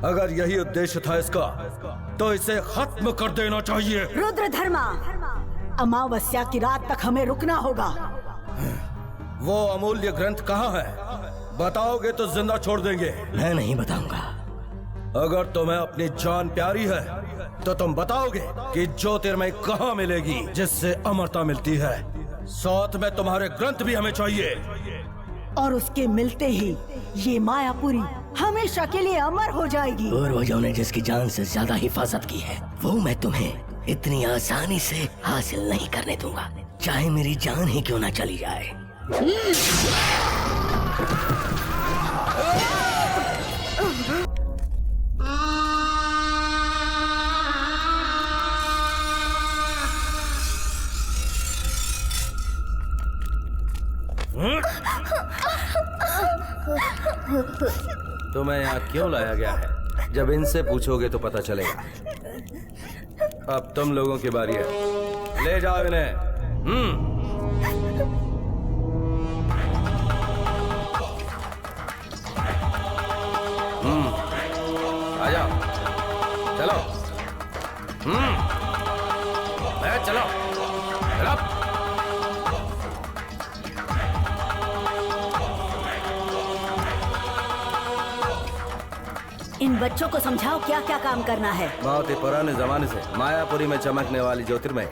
अगर यही उद्देश्य था इसका, तो इसे खत्म कर देना चाहिए। रुद्रधर्मा, अमावस्या की रात तक हमें रुकना होगा। वो अमूल्य ग्रंथ कहाँ है? बताओगे तो जिंदा छोड़ देंगे। मैं नहीं बताऊंगा। अगर तुम्हें अपनी जान प्यारी है तो तुम बताओगे कि ज्योतिर्मय कहाँ मिलेगी जिससे अमरता मिलती है। साथ में तुम्हारे ग्रंथ भी हमें चाहिए। और उसके मिलते ही ये मायापुरी हमेशा के लिए अमर हो जाएगी। पूर्वजों ने जिसकी जान से ज्यादा हिफाजत की है, वो मैं तुम्हें इतनी आसानी से हासिल नहीं करने दूंगा, चाहे मेरी जान ही क्यों ना चली जाए। तुम्हें यहाँ क्यों लाया गया है? जब इनसे पूछोगे तो पता चलेगा। अब तुम लोगों की बारी है, ले जाओ इन्हें। आ जाओ, चलो। चलो, चलो। इन बच्चों को समझाओ क्या क्या काम करना है। बहुत ही पुराने जमाने से मायापुरी में चमकने वाली ज्योतिर्मय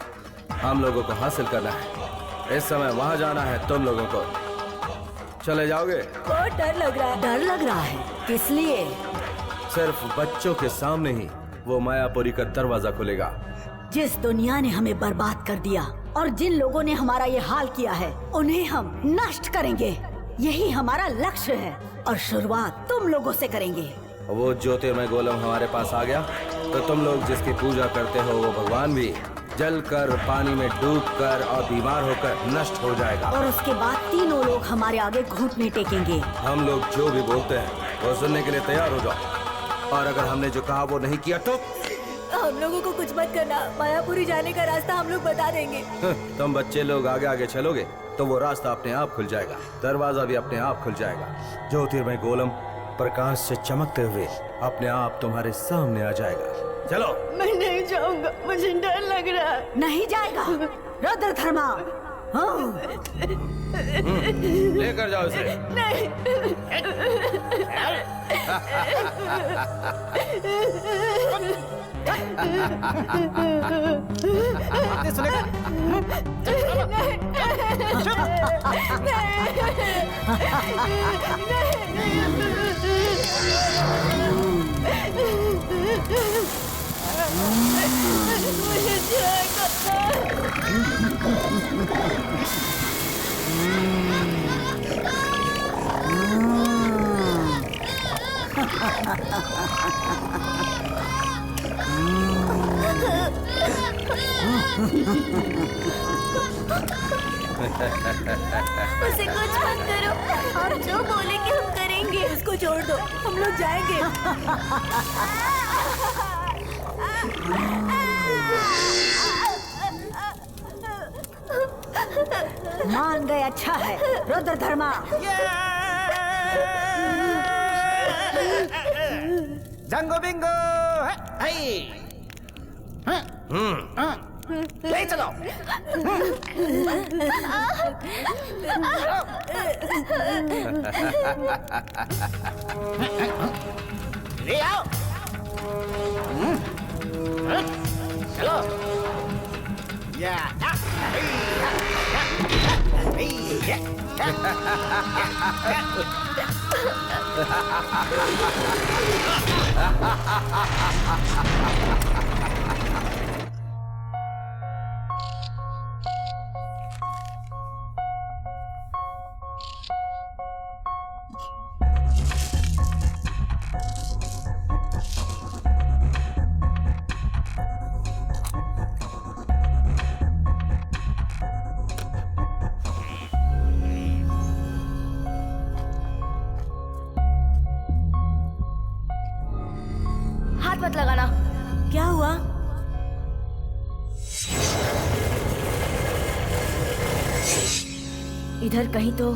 हम लोगों को हासिल करना है। इस समय वहाँ जाना है तुम लोगों को। चले जाओगे? बहुत डर लग रहा है। डर लग रहा है? किस लिए? सिर्फ बच्चों के सामने ही वो मायापुरी का दरवाजा खुलेगा। जिस दुनिया ने हमें बर्बाद कर दिया और जिन लोगों ने हमारा ये हाल किया है, उन्हें हम नष्ट करेंगे। यही हमारा लक्ष्य है और शुरुआत तुम लोगों से करेंगे। वो ज्योतिर्मय गोलम हमारे पास आ गया तो तुम लोग जिसकी पूजा करते हो वो भगवान भी जलकर, पानी में डूबकर और बीमार होकर नष्ट हो जाएगा। और उसके बाद तीनों लोग हमारे आगे घुटने टेकेंगे। हम लोग जो भी बोलते हैं वो सुनने के लिए तैयार हो जाओ। और अगर हमने जो कहा वो नहीं किया तो हम लोगों को कुछ मत करना। मायापुरी जाने का रास्ता हम लोग बता देंगे। तुम बच्चे लोग आगे आगे चलोगे तो वो रास्ता अपने आप खुल जाएगा, दरवाजा भी अपने आप खुल जाएगा। ज्योतिर्मय गोलम प्रकाश से चमकते हुए अपने आप तुम्हारे सामने आ जाएगा। चलो। मैं नहीं जाऊंगा, मुझे डर लग रहा है। नहीं जाएगा रुद्रधर्मा। लेकर जाओ इसे। नहीं। उसे कुछ मत करो, आप जो बोलेंगे हम करेंगे। इसको छोड़ दो, हम लोग जाएंगे। मान गए, अच्छा है रुद्रधर्मा। जंगो बिंगो ले चलो। ले आओ। चलो। या हाथ मत लगाना। क्या हुआ? इधर कहीं तो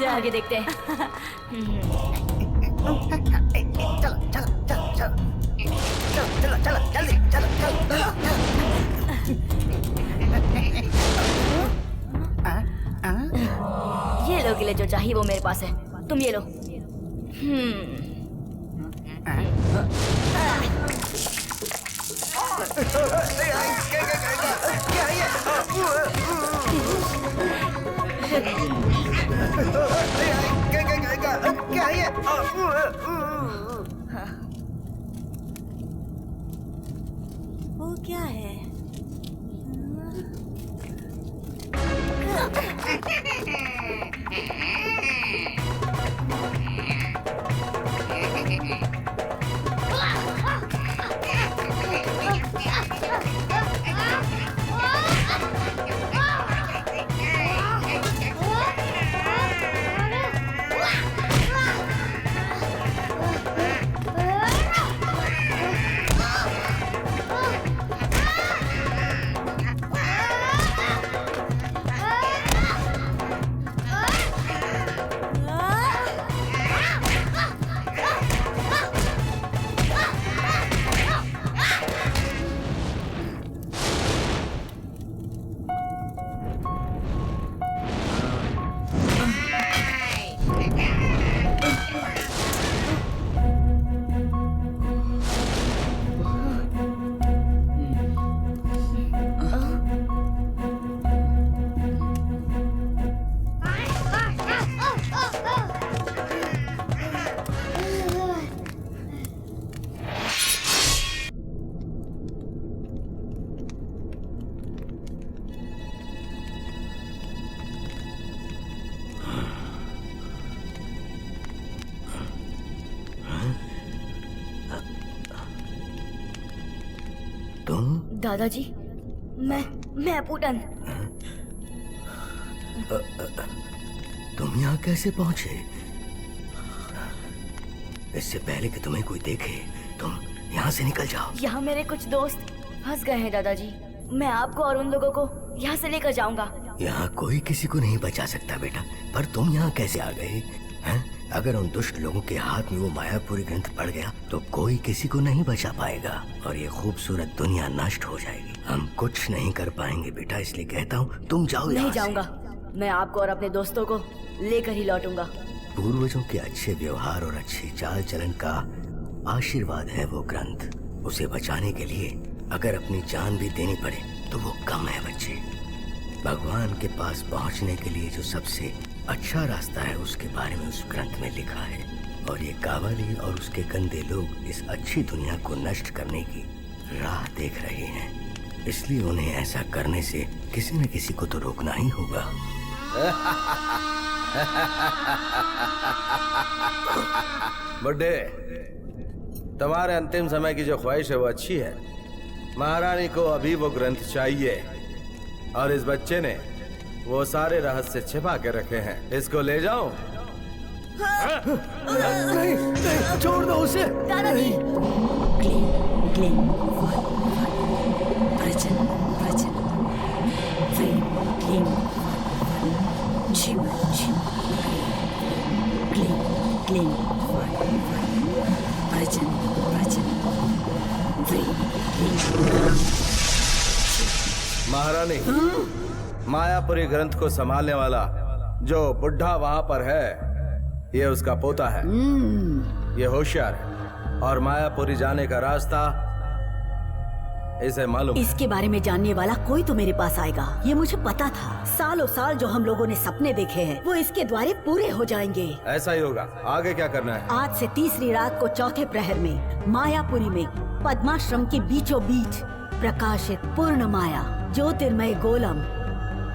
चल आगे देखते हैं। चलो चलो चलो चलो चलो चलो चलो जल्दी चलो चलो ये लो गिले, जो चाहिए वो मेरे पास है, तुम ये लो। क्या है? वो क्या है? दादाजी, मैं पूटन। तुम यहाँ कैसे पहुंचे? इससे पहले कि तुम्हें कोई देखे तुम यहाँ से निकल जाओ। यहाँ मेरे कुछ दोस्त फंस गए हैं दादाजी, मैं आपको और उन लोगों को यहाँ से लेकर जाऊंगा। यहाँ कोई किसी को नहीं बचा सकता बेटा, पर तुम यहाँ कैसे आ गए हैं? अगर उन दुष्ट लोगों के हाथ में वो मायापुरी ग्रंथ पड़ गया तो कोई किसी को नहीं बचा पाएगा और ये खूबसूरत दुनिया नष्ट हो जाएगी। हम कुछ नहीं कर पाएंगे बेटा, इसलिए कहता हूँ तुम जाओ। नहीं जाऊंगा, मैं आपको और अपने दोस्तों को लेकर ही लौटूंगा। पूर्वजों के अच्छे व्यवहार और अच्छी चाल चलन का आशीर्वाद है वो ग्रंथ। उसे बचाने के लिए अगर अपनी जान भी देनी पड़े तो वो कम है बच्चे। भगवान के पास पहुंचने के लिए जो सबसे अच्छा रास्ता है उसके बारे में उस ग्रंथ में लिखा है, और ये कावाली और उसके गंदे लोग इस अच्छी दुनिया को नष्ट करने की राह देख रहे हैं, इसलिए उन्हें ऐसा करने से किसी न किसी को तो रोकना ही होगा। बुड्ढे, तुम्हारे अंतिम समय की जो ख्वाहिश है वो अच्छी है। महारानी को अभी वो ग्रंथ चाहिए और इस बच्चे ने वो सारे रहस्य छिपा के रखे हैं। इसको ले जाओ। नहीं, नहीं, छोड़ दो उसे। दादाजी, महारानी, मायापुरी ग्रंथ को संभालने वाला जो बुढ़ा वहां पर है, ये उसका पोता है। ये होशियार है और मायापुरी जाने का रास्ता इसे मालूम है। इसके बारे में जानने वाला कोई तो मेरे पास आएगा, ये मुझे पता था। सालों साल जो हम लोगों ने सपने देखे हैं वो इसके द्वारे पूरे हो जाएंगे। ऐसा ही होगा। आगे क्या करना है? आज से तीसरी रात को चौथे प्रहर में मायापुरी में पद्माश्रम के बीचों बीच प्रकाशित पूर्ण माया ज्योतिर्मय गोलम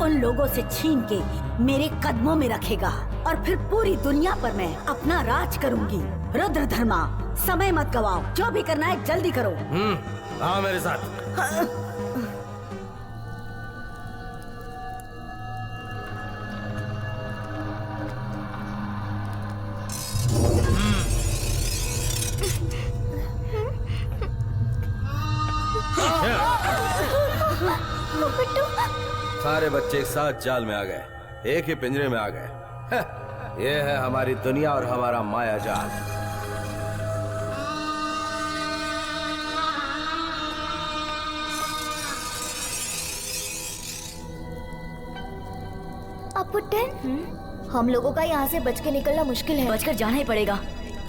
उन लोगों से छीन के मेरे कदमों में रखेगा और फिर पूरी दुनिया पर मैं अपना राज करूंगी। रुद्रधर्मा, समय मत गवाओ, जो भी करना है जल्दी करो। आओ मेरे साथ। सारे बच्चे एक साथ जाल में आ गए, एक ही पिंजरे में आ गए। ये है हमारी दुनिया और हमारा माया जाल। अपुट्टन, हम लोगों का यहाँ से बच के निकलना मुश्किल है। बचकर जाना ही पड़ेगा,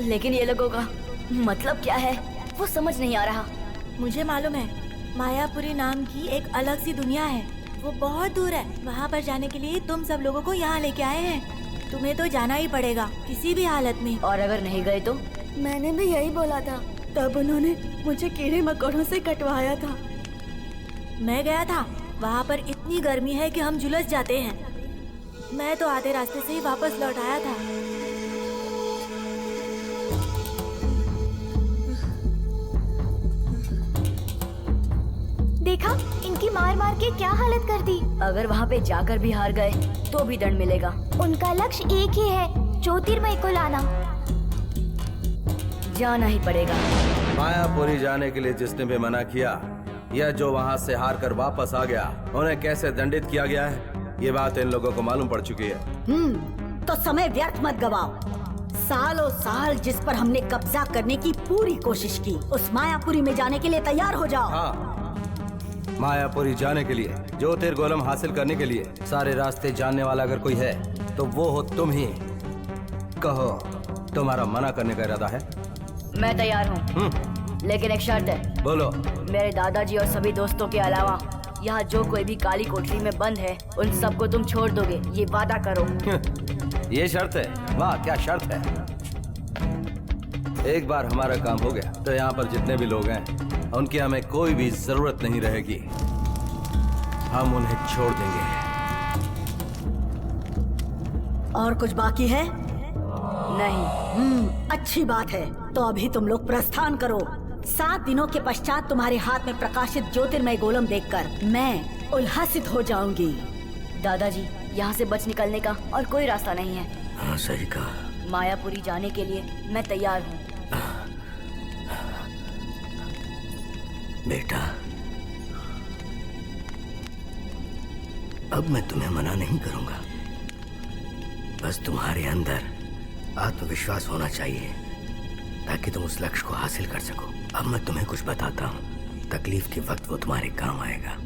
लेकिन ये लोगों का मतलब क्या है वो समझ नहीं आ रहा। मुझे मालूम है, मायापुरी नाम की एक अलग सी दुनिया है, वो बहुत दूर है। वहाँ पर जाने के लिए तुम सब लोगों को यहाँ लेके आए हैं। तुम्हें तो जाना ही पड़ेगा किसी भी हालत में। और अगर नहीं गए तो? मैंने भी यही बोला था। तब उन्होंने मुझे कीड़े मकोड़ों से कटवाया था। मैं गया था, वहाँ पर इतनी गर्मी है कि हम झुलस जाते हैं। मैं तो आधे रास्ते से ही वापस लौट आया था। देखा, इनकी मार मार के क्या हालत कर दी। अगर वहाँ पे जाकर भी हार गए तो भी दंड मिलेगा। उनका लक्ष्य एक ही है, ज्योतिर्मय को लाना। जाना ही पड़ेगा। मायापुरी जाने के लिए जिसने भी मना किया या जो वहाँ से हार कर वापस आ गया, उन्हें कैसे दंडित किया गया है, ये बात इन लोगों को मालूम पड़ चुकी है। तो समय व्यर्थ मत गवाओ। सालों साल जिस पर हमने कब्जा करने की पूरी कोशिश की, उस मायापुरी में जाने के लिए तैयार हो जाओ। हाँ, मायापुरी जाने के लिए, ज्योतिर्गोलम हासिल करने के लिए सारे रास्ते जानने वाला अगर कोई है तो वो हो तुम ही। कहो, तुम्हारा मना करने का इरादा है? मैं तैयार हूँ, लेकिन एक शर्त है। बोलो। मेरे दादाजी और सभी दोस्तों के अलावा यहाँ जो कोई भी काली कोठरी में बंद है, उन सबको तुम छोड़ दोगे, ये वादा करो। ये शर्त है? वाह, क्या शर्त है। एक बार हमारा काम हो गया तो यहाँ पर जितने भी लोग हैं उनकी हमें कोई भी जरूरत नहीं रहेगी। हम उन्हें छोड़ देंगे। और कुछ बाकी है? नहीं। अच्छी बात है। तो अभी तुम लोग प्रस्थान करो। 7 दिनों के पश्चात तुम्हारे हाथ में प्रकाशित ज्योतिर्मय गोलम देखकर मैं उल्लासित हो जाऊंगी। दादाजी, यहाँ से बच निकलने का और कोई रास्ता नहीं है। हाँ, सही कहा। मायापुरी जाने के लिए मैं तैयार हूँ। बेटा, अब मैं तुम्हें मना नहीं करूंगा। बस तुम्हारे अंदर आत्मविश्वास होना चाहिए ताकि तुम उस लक्ष्य को हासिल कर सको। अब मैं तुम्हें कुछ बताता हूँ, तकलीफ के वक्त वो तुम्हारे काम आएगा।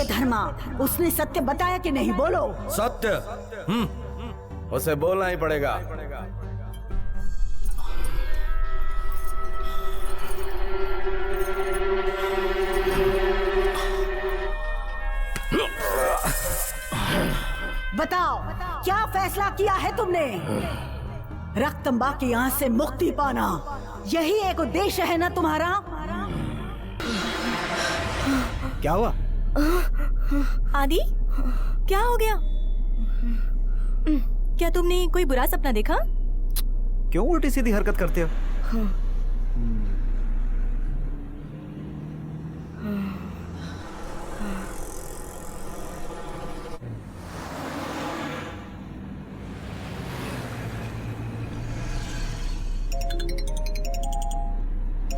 धर्मा, उसने सत्य बताया कि नहीं? बोलो। सत्य? उसे बोलना ही पड़ेगा। बताओ, क्या फैसला किया है तुमने? रक्तंबा की आंच से मुक्ति पाना, यही एक उद्देश्य है ना तुम्हारा? क्या हुआ? आदि, क्या हो गया? क्या तुमने कोई बुरा सपना देखा? क्यों उल्टी सीधी हरकत करते हो?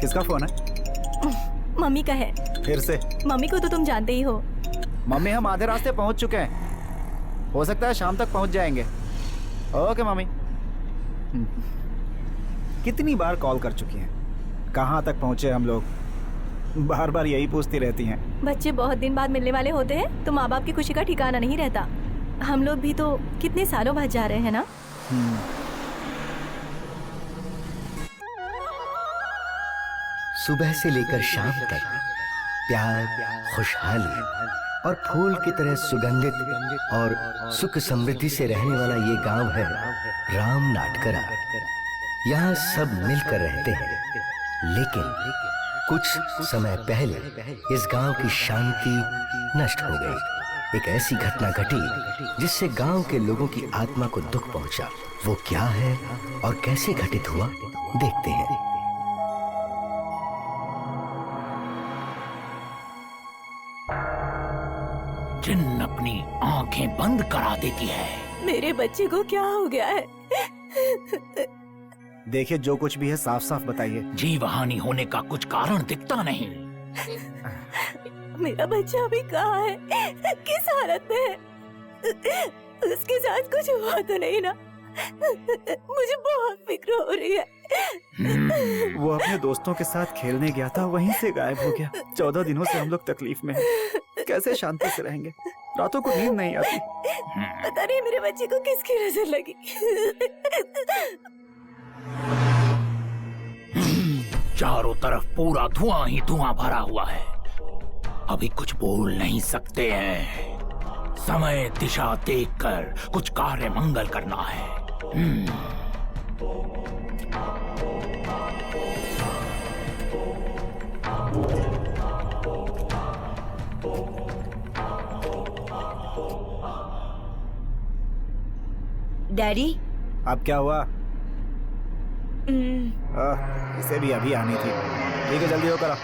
किसका फोन है? मम्मी का है। फिर से? मम्मी को तो तुम जानते ही हो। मम्मी, हम आधे रास्ते पहुंच चुके हैं, हो सकता है शाम तक पहुंच जाएंगे। Okay mummy. कितनी बार कॉल कर चुकी हैं, कहाँ तक पहुंचे हम लोग? बार बार यही पूछती रहती हैं। बच्चे बहुत दिन बाद मिलने वाले होते हैं तो माँ बाप की खुशी का ठिकाना नहीं रहता। हम लोग भी तो कितने सालों बाद जा रहे हैं ना। सुबह से लेकर शाम तक प्यार, खुशहाली और फूल की तरह सुगंधित और सुख समृद्धि से रहने वाला ये गांव है राम नाटकरा। यहाँ सब मिलकर रहते हैं, लेकिन कुछ समय पहले इस गांव की शांति नष्ट हो गई। एक ऐसी घटना घटी जिससे गांव के लोगों की आत्मा को दुख पहुंचा। वो क्या है और कैसे घटित हुआ, देखते हैं। जिन अपनी आंखें बंद करा देती है। मेरे बच्चे को क्या हो गया है? देखिए, जो कुछ भी है साफ साफ बताइए। जीवहानि होने का कुछ कारण दिखता नहीं। मेरा बच्चा अभी कहाँ है, किस हालत में है? उसके साथ कुछ हुआ तो नहीं ना? मुझे बहुत फिक्र हो रही है। वो अपने दोस्तों के साथ खेलने गया था, वहीं से गायब हो गया। 14 दिनों से हम लोग तकलीफ में हैं। कैसे शांति से रहेंगे? रातों को नींद नहीं आती। पता नहीं मेरे बच्चे को किसकी नजर लगी। चारों तरफ पूरा धुआं ही धुआं भरा हुआ है। अभी कुछ बोल नहीं सकते हैं। समय दिशा देखकर कुछ कार्य मंगल करना है। डैडी, अब क्या हुआ? इसे भी अभी आनी थी। ठीक है, जल्दी हो करा।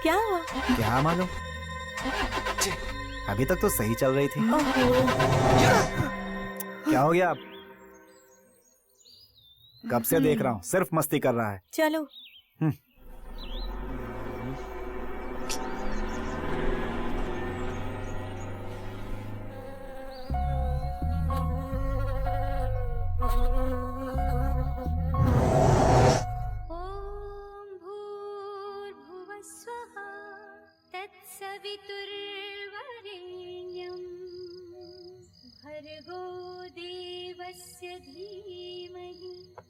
क्या हुआ? क्या मालूम, अभी तक तो सही चल रही थी। क्या हो गया? अब कब से देख रहा हूँ, सिर्फ मस्ती कर रहा है। चलो।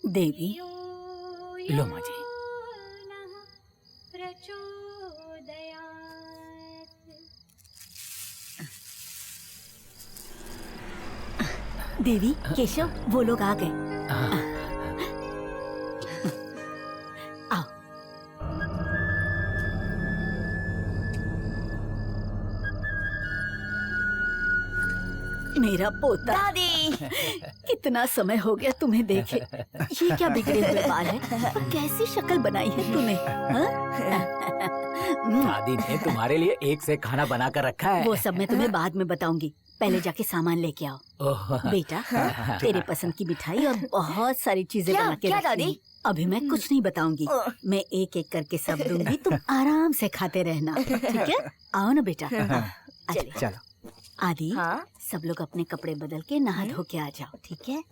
देवी, लो माँ जी। देवी, केशव, वो लोग आ गए। आओ। मेरा पोता। दादी। कितना समय हो गया तुम्हें देखे। ये क्या बिगड़े हुए बाल है? कैसी शक्ल बनाई है तूने? दादी ने तुम्हारे लिए एक से खाना बना कर रखा है। वो सब मैं तुम्हें बाद में बताऊंगी, पहले जाके सामान लेके आओ। बेटा, तेरे पसंद की मिठाई और बहुत सारी चीजें क्या? बना के क्या रखी दादी? हैं। अभी मैं कुछ नहीं बताऊंगी, मैं एक एक करके सब दूंगी, तुम आराम से खाते रहना, ठीक है? आओ ना बेटा। चलिए। चलो। आदि, हाँ? सब लोग अपने कपड़े बदल के नहा धो के आ जाओ, ठीक है?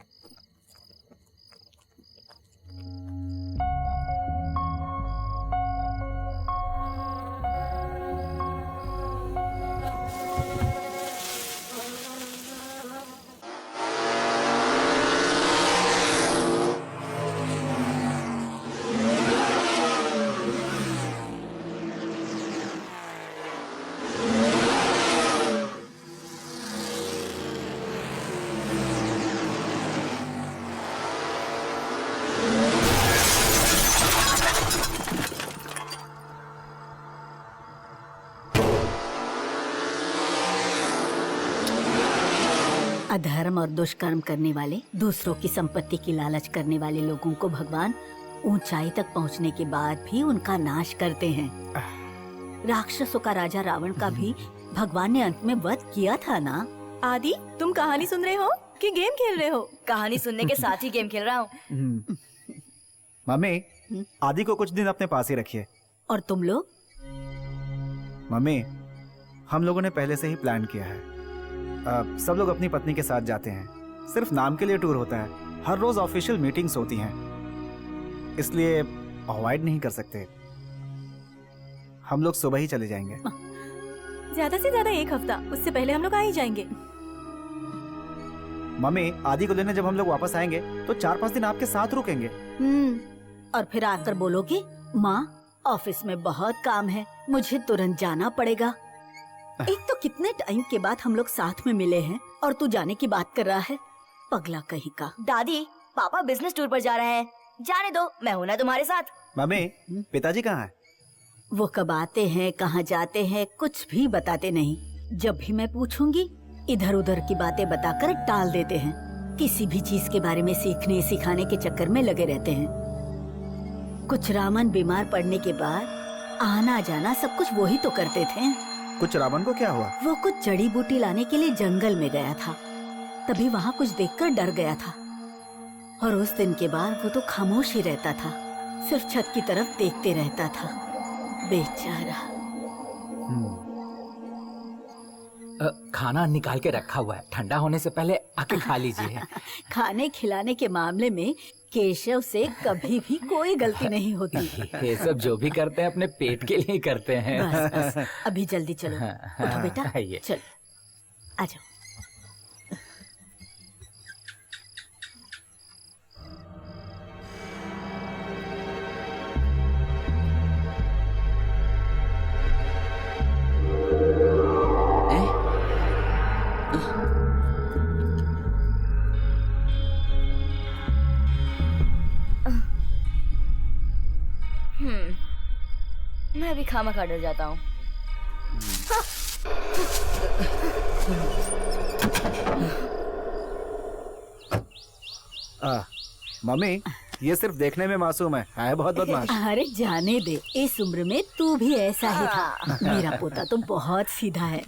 अधर्म और दुष्कर्म करने वाले, दूसरों की संपत्ति की लालच करने वाले लोगों को भगवान ऊंचाई तक पहुंचने के बाद भी उनका नाश करते हैं। राक्षसों का राजा रावण का भी भगवान ने अंत में वध किया था ना। आदि, तुम कहानी सुन रहे हो कि गेम खेल रहे हो? कहानी सुनने के साथ ही गेम खेल रहा हूँ। मम्मी, आदि को कुछ दिन अपने पास ही रखिए। और तुम लोग? मम्मी, हम लोगों ने पहले से ही प्लान किया है। सब लोग अपनी पत्नी के साथ जाते हैं। सिर्फ नाम के लिए टूर होता है, हर रोज ऑफिशियल मीटिंग्स होती हैं, इसलिए अवॉइड नहीं कर सकते। हम लोग सुबह ही चले जाएंगे। ज्यादा से ज्यादा एक हफ्ता, उससे पहले हम लोग आ ही जाएंगे। मम्मी, आदि को लेने जब हम लोग वापस आएंगे तो 4-5 दिन आपके साथ रुकेंगे। और फिर आकर बोलोगे, माँ ऑफिस में बहुत काम है, मुझे तुरंत जाना पड़ेगा। एक तो कितने टाइम के बाद हम लोग साथ में मिले हैं और तू जाने की बात कर रहा है, पगला कहीं का। दादी, पापा बिजनेस टूर पर जा रहे हैं, जाने दो, मैं हूं ना तुम्हारे साथ। मम्मी, पिताजी कहाँ हैं? वो कब आते हैं, कहाँ जाते हैं, कुछ भी बताते नहीं। जब भी मैं पूछूंगी, इधर उधर की बातें बताकर टाल देते हैं। किसी भी चीज के बारे में सीखने सिखाने के चक्कर में लगे रहते हैं। कुछ रामन बीमार पड़ने के बाद आना जाना सब कुछ वो ही तो करते थे। कुछ रावण को क्या हुआ? वो कुछ जड़ी बूटी लाने के लिए जंगल में गया था, तभी वहाँ कुछ देखकर डर गया था और उस दिन के बाद वो तो खामोश ही रहता था, सिर्फ छत की तरफ देखते रहता था, बेचारा। खाना निकाल के रखा हुआ है, ठंडा होने से पहले आके खा लीजिए। खाने खिलाने के मामले में केशव से कभी भी कोई गलती नहीं होती। ये सब जो भी करते हैं अपने पेट के लिए करते हैं। बस बस, अभी जल्दी चलो, उठो बेटा, आइए। चलो आ जाओ। मैं भी खामखा डर जाता हूँ। मम्मी, ये सिर्फ देखने में मासूम है बहुत बदमाश। अरे जाने दे, इस उम्र में तू भी ऐसा ही था। मेरा पोता तो बहुत सीधा है।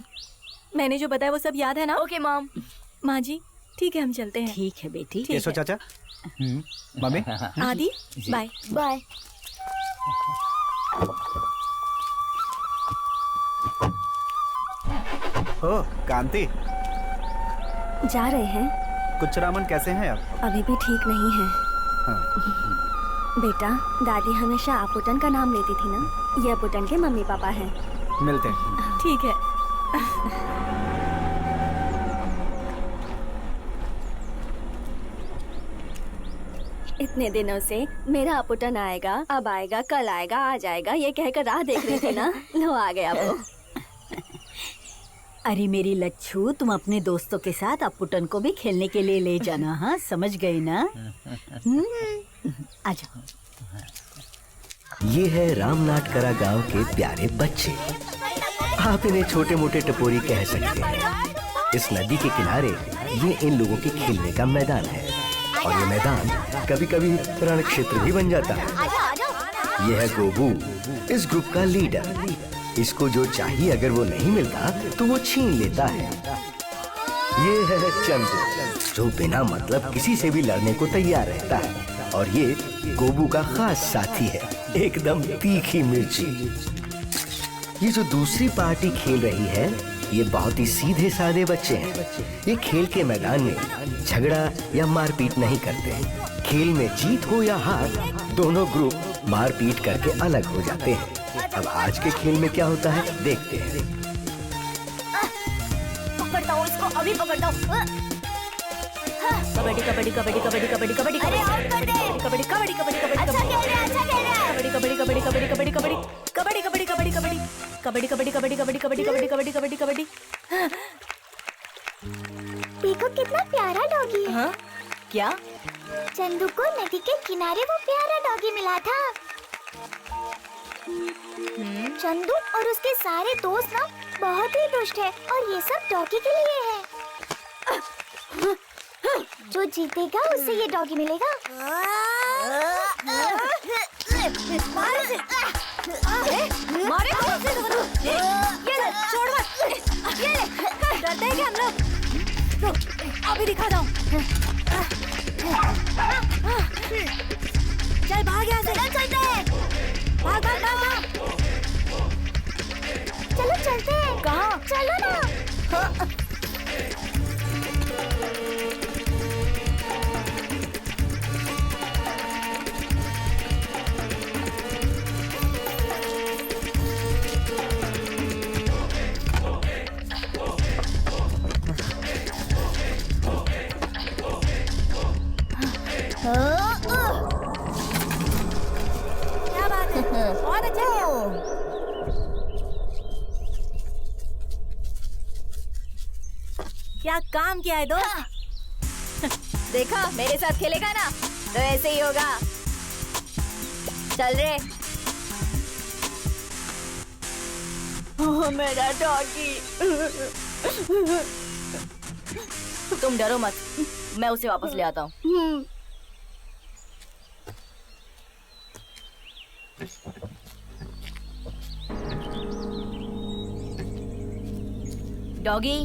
मैंने जो बताया वो सब याद है ना? Okay mom. माँ जी, ठीक है, हम चलते हैं। ठीक है बेटी। केशव चाचा। मम्मी। आदि, बाय बाय। ओह कांति, जा रहे हैं? कुछ रामन कैसे हैं अब? अभी भी ठीक नहीं है। बेटा, दादी हमेशा आपुटन का नाम लेती थी ना, ये आपुटन के मम्मी पापा हैं। मिलते हैं। ठीक है। इतने दिनों से मेरा आपुटन आएगा, अब आएगा, कल आएगा, आ जाएगा, ये कहकर राह देख रही थी ना, लो आ गया वो। अरे मेरी लच्छू, तुम अपने दोस्तों के साथ अपुटन को भी खेलने के लिए ले जाना। हाँ, समझ गई ना? आ जाओ। ये है रामनाटकरा गांव के प्यारे बच्चे। आप इन्हें छोटे मोटे टपोरी कह सकते हैं। इस नदी के किनारे ये इन लोगों के खेलने का मैदान है और ये मैदान कभी कभी रण क्षेत्र भी बन जाता है। ये है गोबू, इस ग्रुप का लीडर। इसको जो चाहिए अगर वो नहीं मिलता तो वो छीन लेता है। ये है चंदू, जो बिना मतलब किसी से भी लड़ने को तैयार रहता है और ये गोबू का खास साथी है, एकदम तीखी मिर्ची। ये जो दूसरी पार्टी खेल रही है ये बहुत ही सीधे साधे बच्चे हैं। ये खेल के मैदान में झगड़ा या मारपीट नहीं करते। खेल में जीत हो या हार, दोनों ग्रुप मारपीट करके अलग हो जाते हैं। अब आज के खेल में क्या होता है देखते हैं। पकड़ता हूँ इसको, अभी पकड़ता हूँ। कबड्डी कबड्डी कबड्डी कबड्डी कबड्डी कबड्डी अरे आउट कर दे। कबड्डी कबड्डी कबड्डी कबड्डी अच्छा खेल रहा है, अच्छा खेल रहा है। कबड्डी कबड्डी कबड्डी कबड्डी कबड्डी कबड्डी कबड्डी कबड्डी कबड्डी कबड्डी कबड्डी कबड्डी कबड्डी कबड्डी कबड्डी कबड्डी कबड्डी कबड्डी। देखो कितना प्यारा डॉगी है। हाँ क्या? चंदू को नदी के किनारे वो प्यारा डॉगी मिला था। चंदू और उसके सारे दोस्त ना बहुत ही दुष्ट है और ये सब डॉगी के लिए है। जो जीतेगा उससे ये डॉगी मिलेगा। मारे ये ले, छोड़ मत। ये ले, डरते हैं क्या हम लोग? रुक, अभी दिखाता हूँ। चल भाग यहाँ से। चलते हैं। भाग भाग भाग भाग। चलो चलते हैं। कहाँ? चलो ना। क्या बात है? बहुत अच्छा किया। क्या काम किया है दोस्त? देखा, मेरे साथ खेलेगा ना तो ऐसे ही होगा। चल रे। ओह मेरा डॉगी। तुम डरो मत, मैं उसे वापस ले आता हूँ। Doggy,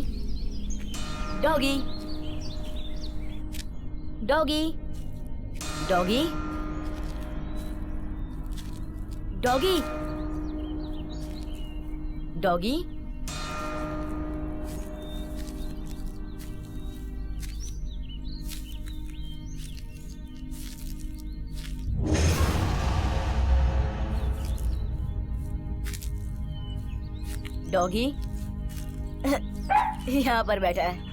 doggy, doggy, doggy, doggy, doggy. Doggy यहाँ पर बैठा है।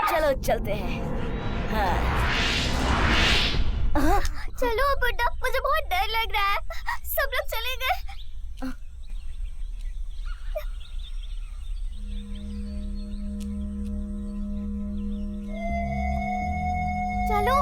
चलो चलते हैं। हाँ। चलो बुड्ढा, मुझे बहुत डर लग रहा है। सब लोग चले गए। चलो।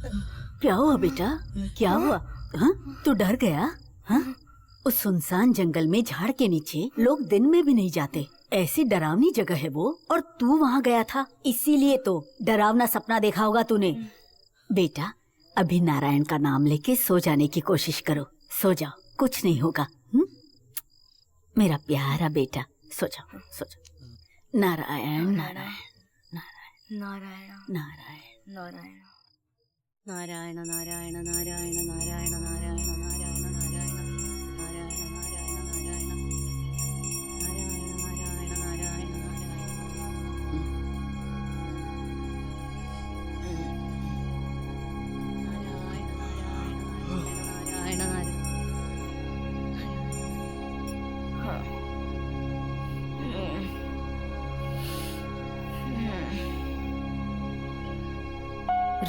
क्या हुआ बेटा? क्या हुआ? हाँ? तू डर गया? हाँ? उस सुनसान जंगल में झाड़ के नीचे लोग दिन में भी नहीं जाते। ऐसी डरावनी जगह है वो, और तू वहाँ गया था, इसीलिए तो डरावना सपना देखा होगा तूने। बेटा, अभी नारायण का नाम लेके सो जाने की कोशिश करो। सो जाओ, कुछ नहीं होगा। मेरा प्यारा बेटा, सो जाओ, सो जाओ। नारायण नारायण नारायण नारायण नारायण नारायण नारायण नारायण नारायण नारायण नारायण नारायण नारायण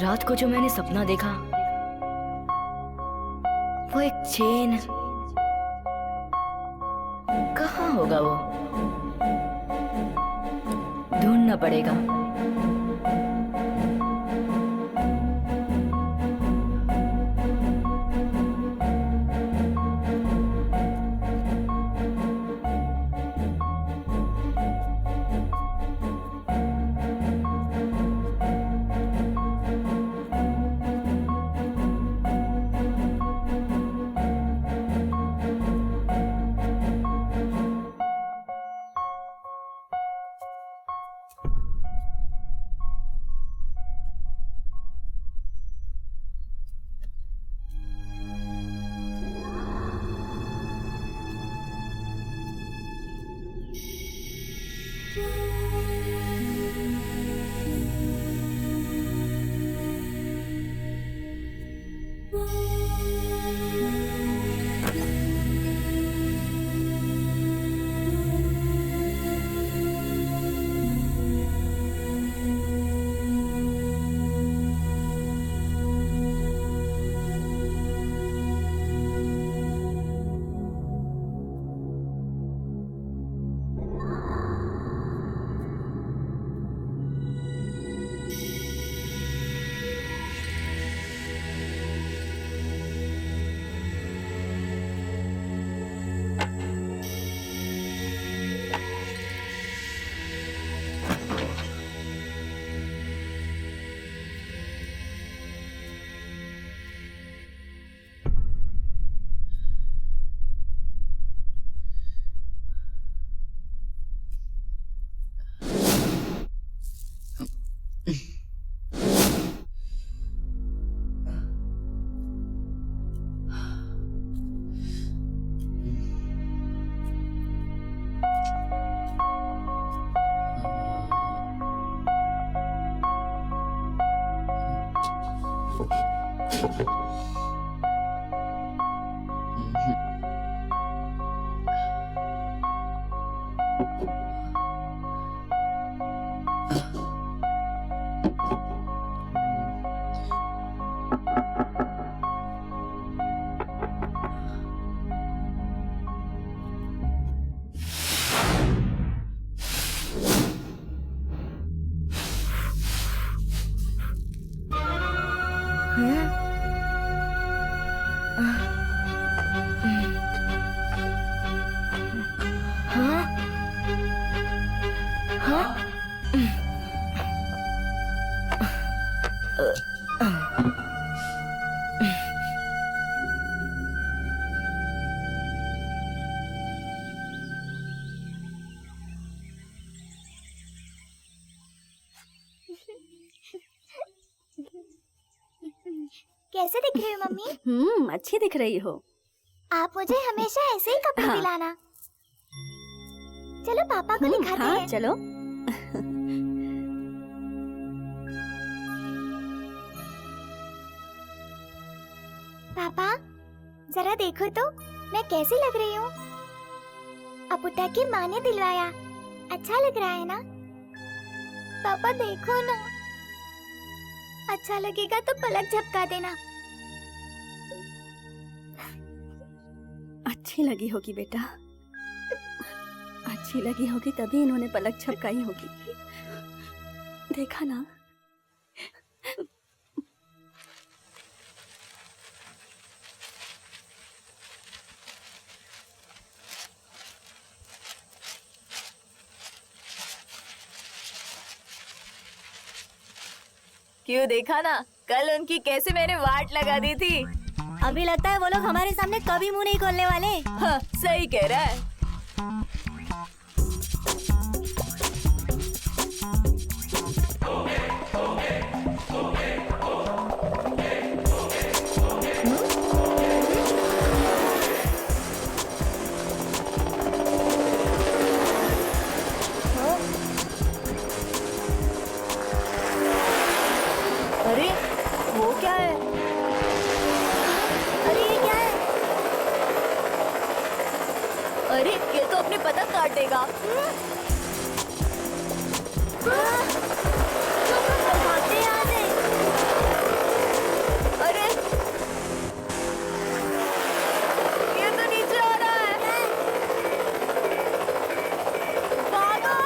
रात को जो मैंने सपना देखा वो एक चेन, कहाँ होगा वो? ढूंढना पड़ेगा। कैसे दिख रही हो मम्मी? अच्छी दिख रही हो। आप मुझे हमेशा ऐसे ही कपड़े दिलाना। चलो पापा को दिखाते हैं। चलो। पापा जरा देखो तो मैं कैसी लग रही हूँ। अपुटा की माँ ने दिलवाया, अच्छा लग रहा है ना? पापा देखो ना, अच्छा लगेगा तो पलक झपका देना। अच्छी लगी होगी बेटा, अच्छी लगी होगी तभी इन्होंने पलक झपकाई होगी। देखा ना। क्यों देखा ना, कल उनकी कैसे मैंने वाट लगा दी थी। अभी लगता है वो लोग हमारे सामने कभी मुंह नहीं खोलने वाले। हाँ, सही कह रहा है। अरे वो क्या है? अरे ये क्या है? अरे ये तो अपनी पतंग काट देगा। भागते हैं यहाँ से। अरे ये तो नीचे आ रहा है। भागो!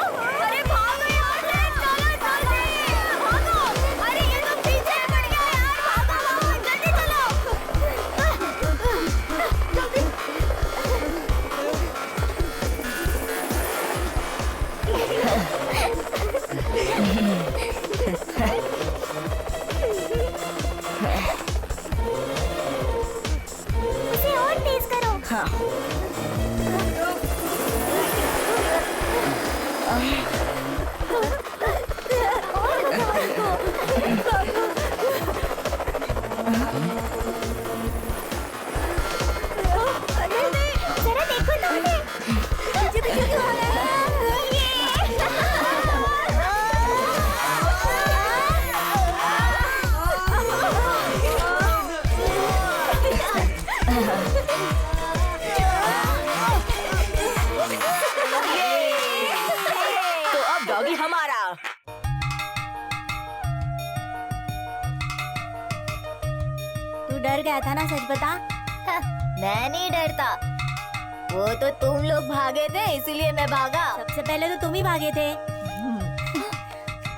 अरे भागो यहाँ से! चलो जल्दी! भागो! अरे ये तो पीछे पड़ गया यार! भागो! जल्दी चलो! जल्दी! उसे और तेज करो। जरा देखो तो उन्हें। पीछे पीछे क्यों आ रहा तो अब डॉगी हमारा। तू डर गया था ना, सच बता। मैं नहीं डरता, वो तो तुम लोग भागे थे इसीलिए मैं भागा। सबसे पहले तो तुम ही भागे थे।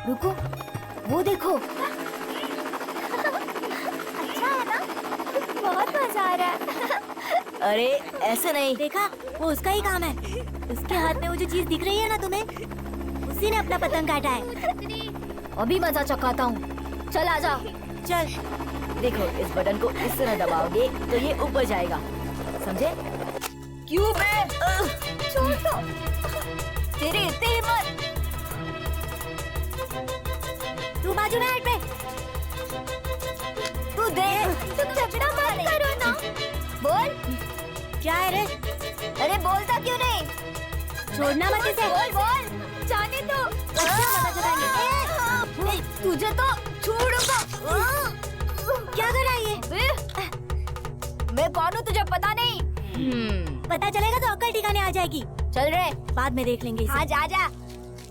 रुको, वो देखो। अच्छा है ना? बहुत मजा आ रहा है। अरे ऐसे नहीं। देखा, वो उसका ही काम है। उसके हाथ में वो जो चीज दिख रही है ना तुम्हें, उसी ने अपना पतंग काटा है। अभी मजा चखाता हूँ। चल आजा। चल। देखो, इस बटन को इस तरह दबाओगे तो ये ऊपर जाएगा, समझे? क्यों बे? छोड़ दो। तेरी इतनी हिम्मत। तू बाजू में हट बे। तू देख। तुम झगड़ा मत करो ना। बोल। क्या है रे? अरे बोलता क्यों नहीं? छोड़ना मत इसे। बोल बोल। जाने दो। अच्छा, मजा चलाएंगे। तुझे तो छोड़ूंगा। क्या कर रहा है ये? मैं कौन हूँ तुझे पता नहीं? पता चलेगा तो अक्ल ठिकाने आ जाएगी। चल रे, बाद में देख लेंगे इसे। हाँ जा जा।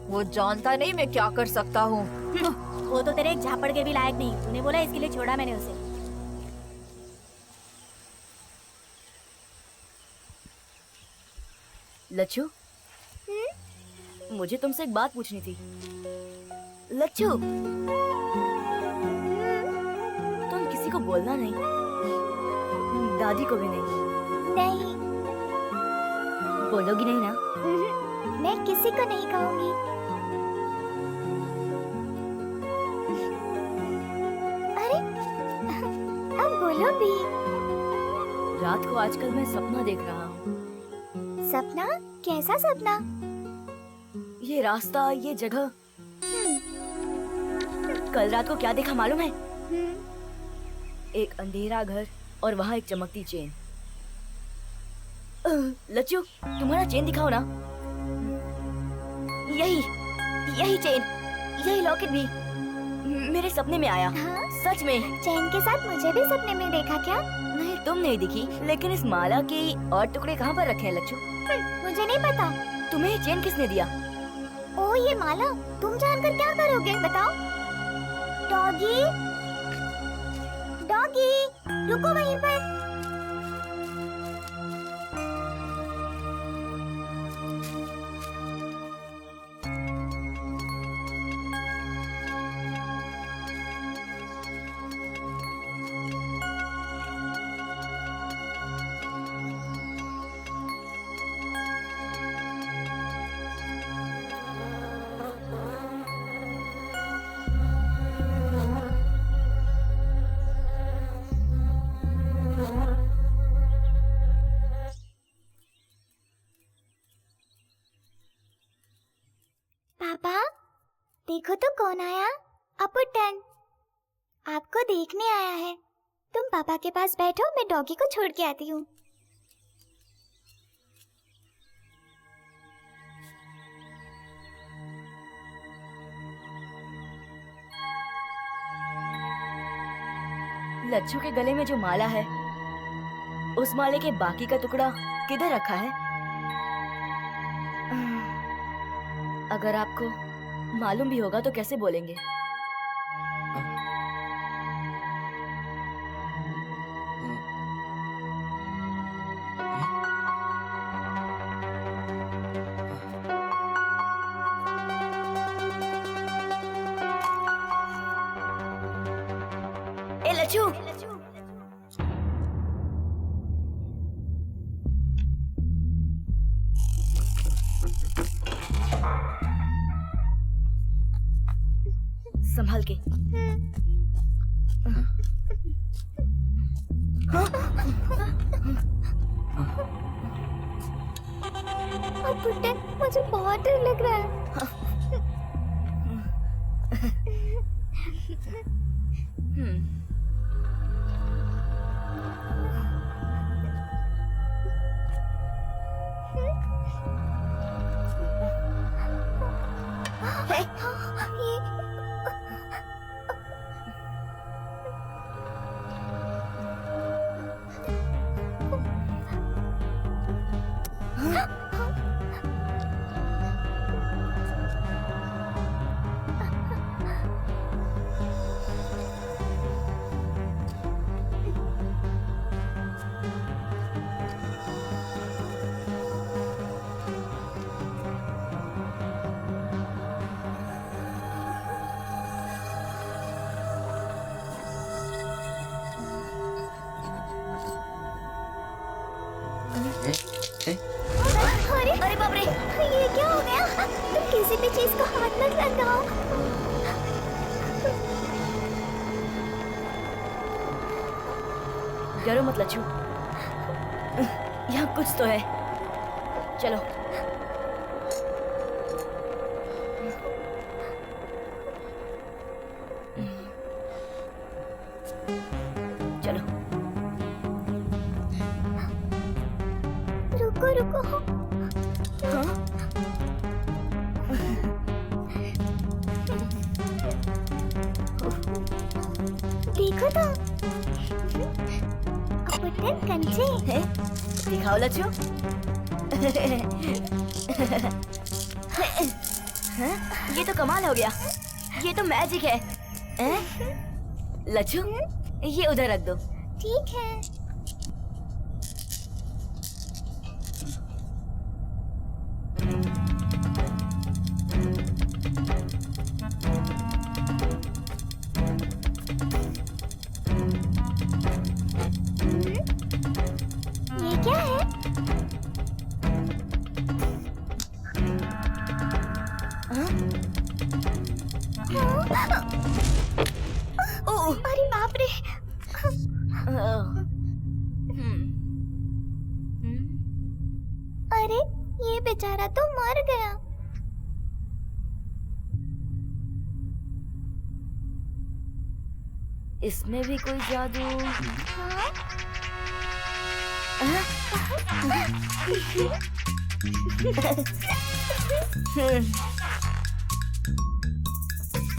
वो जानता नहीं मैं क्या कर सकता हूँ। वो तो तेरे एक झापड़ के भी लायक नहीं। तूने बोला इसके लिए छोड़ा मैंने उसे। लच्छू, मुझे तुमसे एक बात पूछनी थी। लच्छू, तुम किसी को बोलना नहीं, दादी को भी नहीं। नहीं, बोलोगी नहीं ना? मैं किसी को नहीं कहूंगी। अरे, अब बोलो भी। रात को आजकल मैं सपना देख रहा हूँ। सपना? कैसा सपना? ये रास्ता, ये जगह। कल रात को क्या देखा मालूम है? एक अंधेरा घर और वहाँ एक चमकती चेन। लच्चू, तुम्हारा चेन दिखाओ ना। यही यही चेन, यही लॉकेट भी मेरे सपने में आया। हाँ? सच में। चैन के साथ मुझे भी सपने में देखा क्या? नहीं, तुम नहीं दिखी, लेकिन इस माला के और टुकड़े कहाँ पर रखे हैं लच्चू? मुझे नहीं पता। तुम्हें ये चेन किसने दिया? ओ ये माला, तुम जानकर क्या करोगे बताओ? डॉगी, डॉगी, रुको वहीं पर। देखो तो कौन आया। अपुटन आपको देखने आया है। तुम पापा के पास बैठो, मैं डॉगी को छोड़ के आती हूँ। लच्छू के गले में जो माला है, उस माले के बाकी का टुकड़ा किधर रखा है? अगर आपको मालूम भी होगा तो कैसे बोलेंगे? ए लच्छू, संभाल के। अपुटन मुझे बहुत डर लग रहा है। अरे बाप रे, ये क्या हो गया? तुम किसी भी चीज को हाथ मत लगाओ। डरो मत लच्छू, यहाँ कुछ तो है। चलो। चलो। रुको रुको। हाँ? देखो तो, अपुटन कंचे है? दिखाओ लच्छू। हाँ? ये तो कमाल हो गया। ये तो मैजिक है। लच्छू, ये उधर रख दो। ठीक है। ये क्या है? ओह, अरे बाप रे। अरे ये बेचारा तो मर गया। इसमें भी कोई जादू?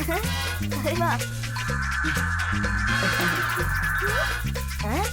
हाँ? अरे वाह। हाँ?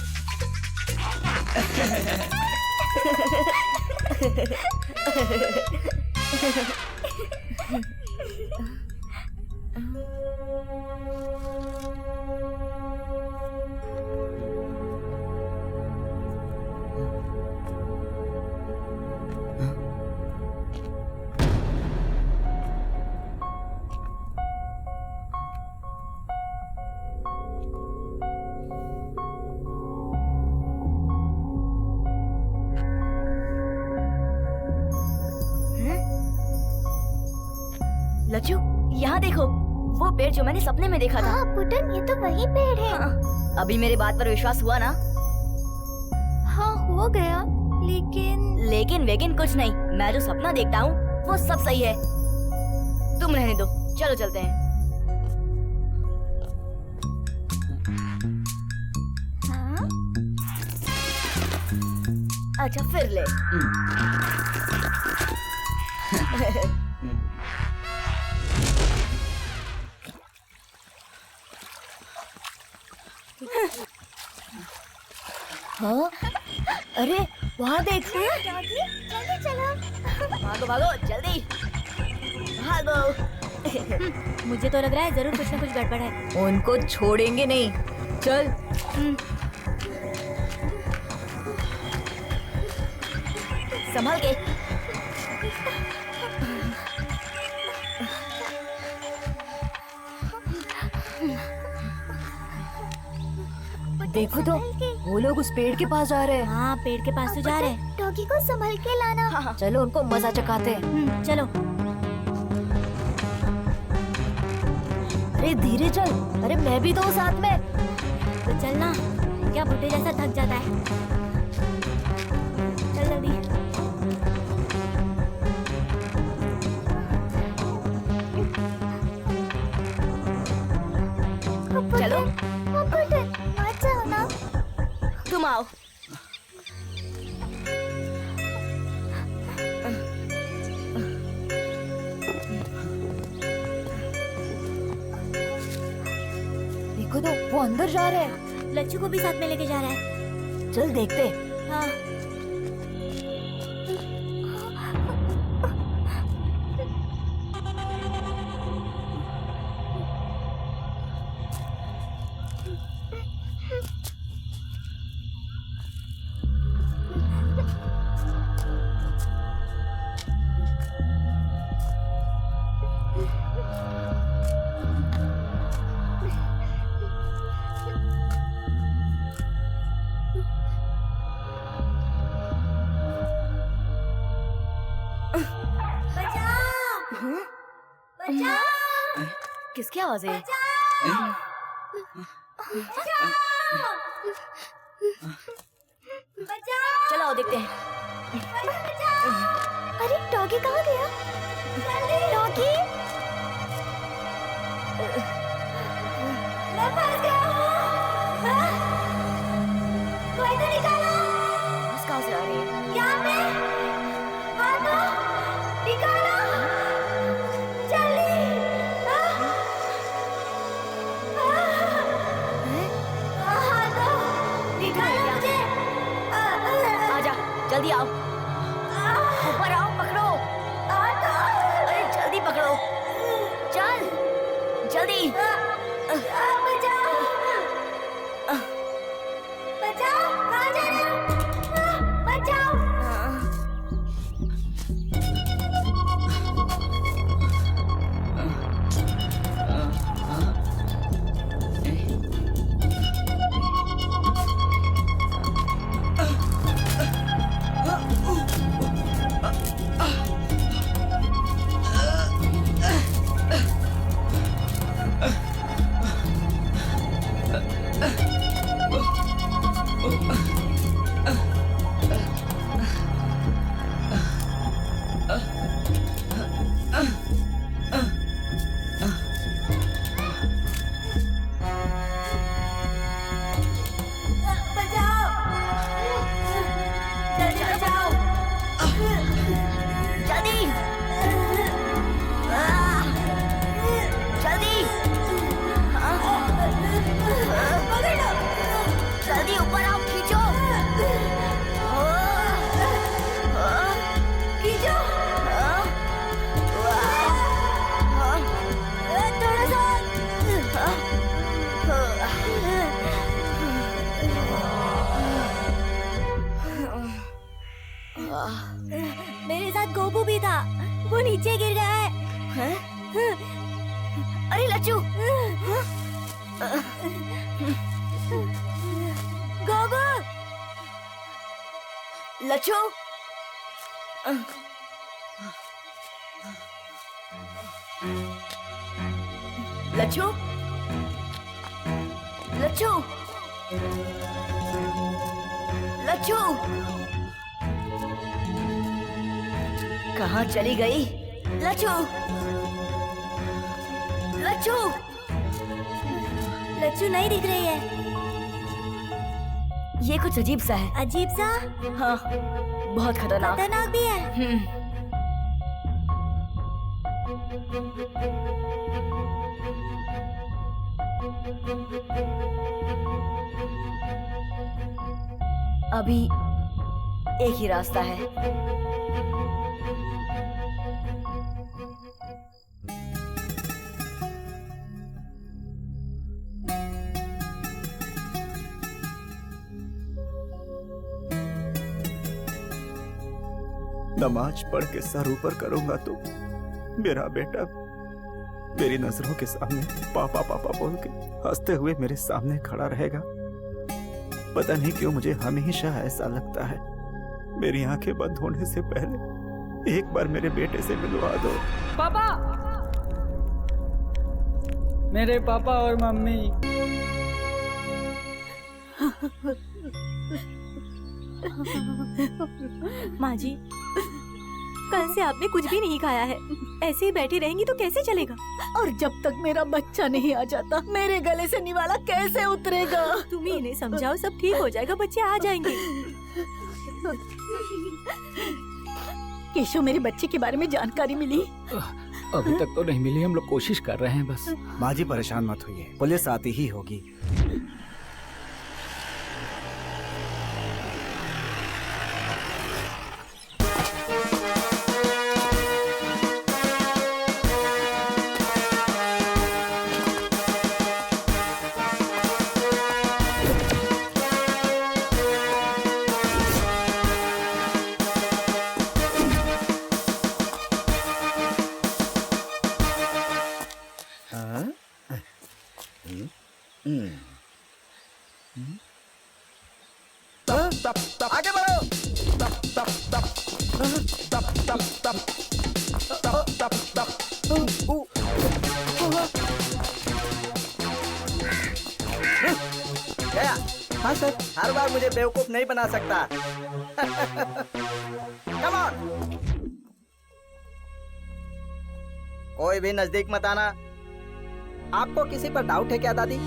लच्छू, यहाँ देखो, वो पेड़ जो मैंने सपने में देखा था। हाँ पुटन, ये तो वही पेड़ है। हाँ, अभी मेरी बात पर विश्वास हुआ ना? हाँ हो गया, लेकिन वेकिन कुछ नहीं। मैं जो सपना देखता हूँ वो सब सही है। तुम रहने दो, चलो चलते हैं। हाँ? अच्छा फिर ले। हाँ? अरे वहाँ देख। डॉगी जल्दी चलो। भागो भागो जल्दी भागो। मुझे तो लग रहा है जरूर कुछ ना कुछ गड़बड़ है। उनको छोड़ेंगे नहीं। चल। संभाल के। देखो तो वो लोग उस पेड़ के पास जा रहे हैं। हाँ पेड़ के पास तो जा रहे हैं। डॉगी को संभल के लाना। हाँ, चलो उनको मजा चखाते हैं। चलो। अरे धीरे चल। अरे मैं भी तो हूँ साथ में। तो चलना, क्या बुड्ढे जैसा थक जाता है। चल जल्दी। चलो मत जाओ ना। तुम आओ। देखो तो वो अंदर जा रहे हैं। लच्चू को भी साथ में लेके जा रहा है। चल देखते। हाँ। किसकी आवाज है? चलो आओ देखते हैं। अरे डॉगी कहाँ गया? डॉगी मैं फंस गया हूँ। कोई तो निकालो। आवाज कहाँ से आ रही है? यहाँ पे हाँ तो निकालो जल्दी। हाँ तो निकालो मुझे। आजा जल्दी आओ। ऊपर आओ पकड़ो। अरे जल्दी पकड़ो। चल जल्दी। बचाओ बचाओ। कहाँ जा रहे हो? बचाओ। मेरे साथ गोपू भी था, वो नीचे गिर गया है। अरे लच्चू, गोगो, लच्चू, लच्चू, लच्चू, लच्चू, कहाँ चली गई लच्चू? लच्चू लच्चू नहीं दिख रही है। ये कुछ अजीब सा है। अजीब सा? हाँ, बहुत खतरनाक। खतरनाक भी है। अभी एक ही रास्ता है। नमाज पढ़ के सर ऊपर करूंगा तो मेरा बेटा मेरी नजरों के सामने पापा पापा बोल के हंसते हुए मेरे सामने खड़ा रहेगा। पता नहीं क्यों मुझे हमेशा ऐसा लगता है। मेरी आंखें बंद होने से पहले एक बार मेरे बेटे से मिलवा दो। पापा, मेरे पापा और मम्मी। माँ जी, कल से आपने कुछ भी नहीं खाया है। ऐसे ही बैठी रहेंगी तो कैसे चलेगा? और जब तक मेरा बच्चा नहीं आ जाता, मेरे गले से निवाला कैसे उतरेगा? तुम ही इन्हें समझाओ, सब ठीक हो जाएगा, बच्चे आ जाएंगे। केशव, मेरे बच्चे के बारे में जानकारी मिली? अभी तक तो नहीं मिली, हम लोग कोशिश कर रहे हैं बस। माँ जी परेशान मत होइए, पुलिस आती ही होगी। आगे बढ़ो। गया। हाँ सर, हर बार मुझे बेवकूफ नहीं बना सकता। Come on. कोई भी नजदीक मत आना। आपको किसी पर डाउट है क्या दादी?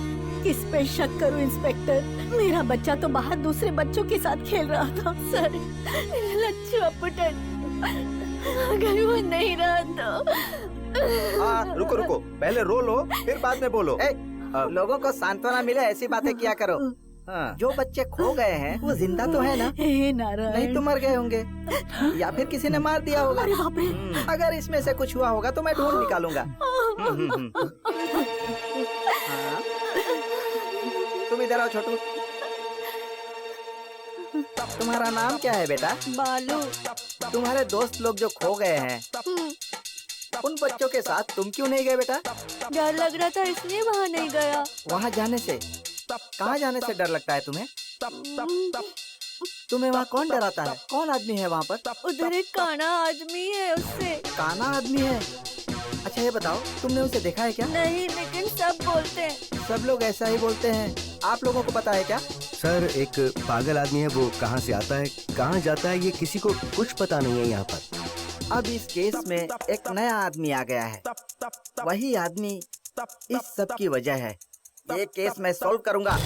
किस पे शक करूं इंस्पेक्टर? मेरा बच्चा तो बाहर दूसरे बच्चों के साथ खेल रहा था। सर, लच्छू अपुटन अगर वो नहीं रहा तो। हाँ, रुको रुको, पहले रो लो फिर बाद में बोलो। लोगों को सांत्वना मिले ऐसी बातें किया करो। हाँ, जो बच्चे खो गए हैं वो जिंदा तो है ना? हे नारायण। नहीं तो मर गए होंगे या फिर किसी ने मार दिया होगा। अरे बाप रे। अगर इसमें से कुछ हुआ होगा तो मैं ढूंढ निकालूंगा। हाँ। तुम इधर आओ छोटू। तुम्हारा नाम क्या है बेटा? बालू। तुम्हारे दोस्त लोग जो खो गए हैं, उन बच्चों के साथ तुम क्यों नहीं गए बेटा? डर लग रहा था इसलिए वहाँ नहीं गया। वहाँ जाने से? कहाँ जाने से डर लगता है तुम्हें? तुम्हें वहाँ कौन डराता है? कौन आदमी है वहाँ पर? उधर एक काना आदमी है, उससे। काना आदमी है? अच्छा ये बताओ, तुमने उसे देखा है क्या? नहीं, लेकिन सब बोलते हैं। सब लोग ऐसा ही बोलते हैं। आप लोगों को पता है क्या? सर, एक पागल आदमी है, वो कहाँ से आता है कहाँ जाता है ये किसी को कुछ पता नहीं है यहाँ पर। अब इस केस में एक नया आदमी आ गया है। वही आदमी इस सब की वजह है। ये केस मैं सॉल्व करूंगा।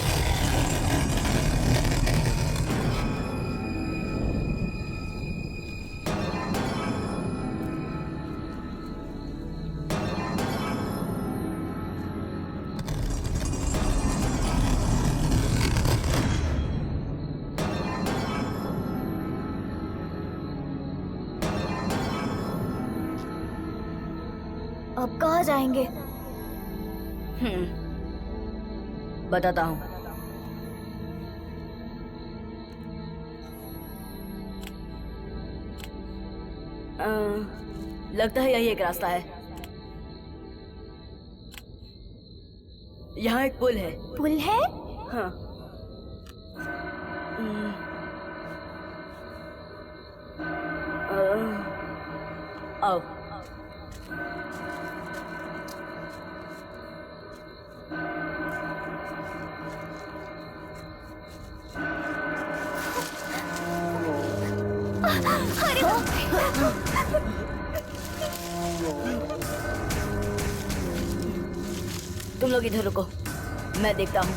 अब कहाँ जाएंगे? बताता हूँ। लगता है यही एक रास्ता है। यहाँ एक पुल है। पुल है? हाँ। आओ। तुम लोग इधर रुको, मैं देखता हूँ।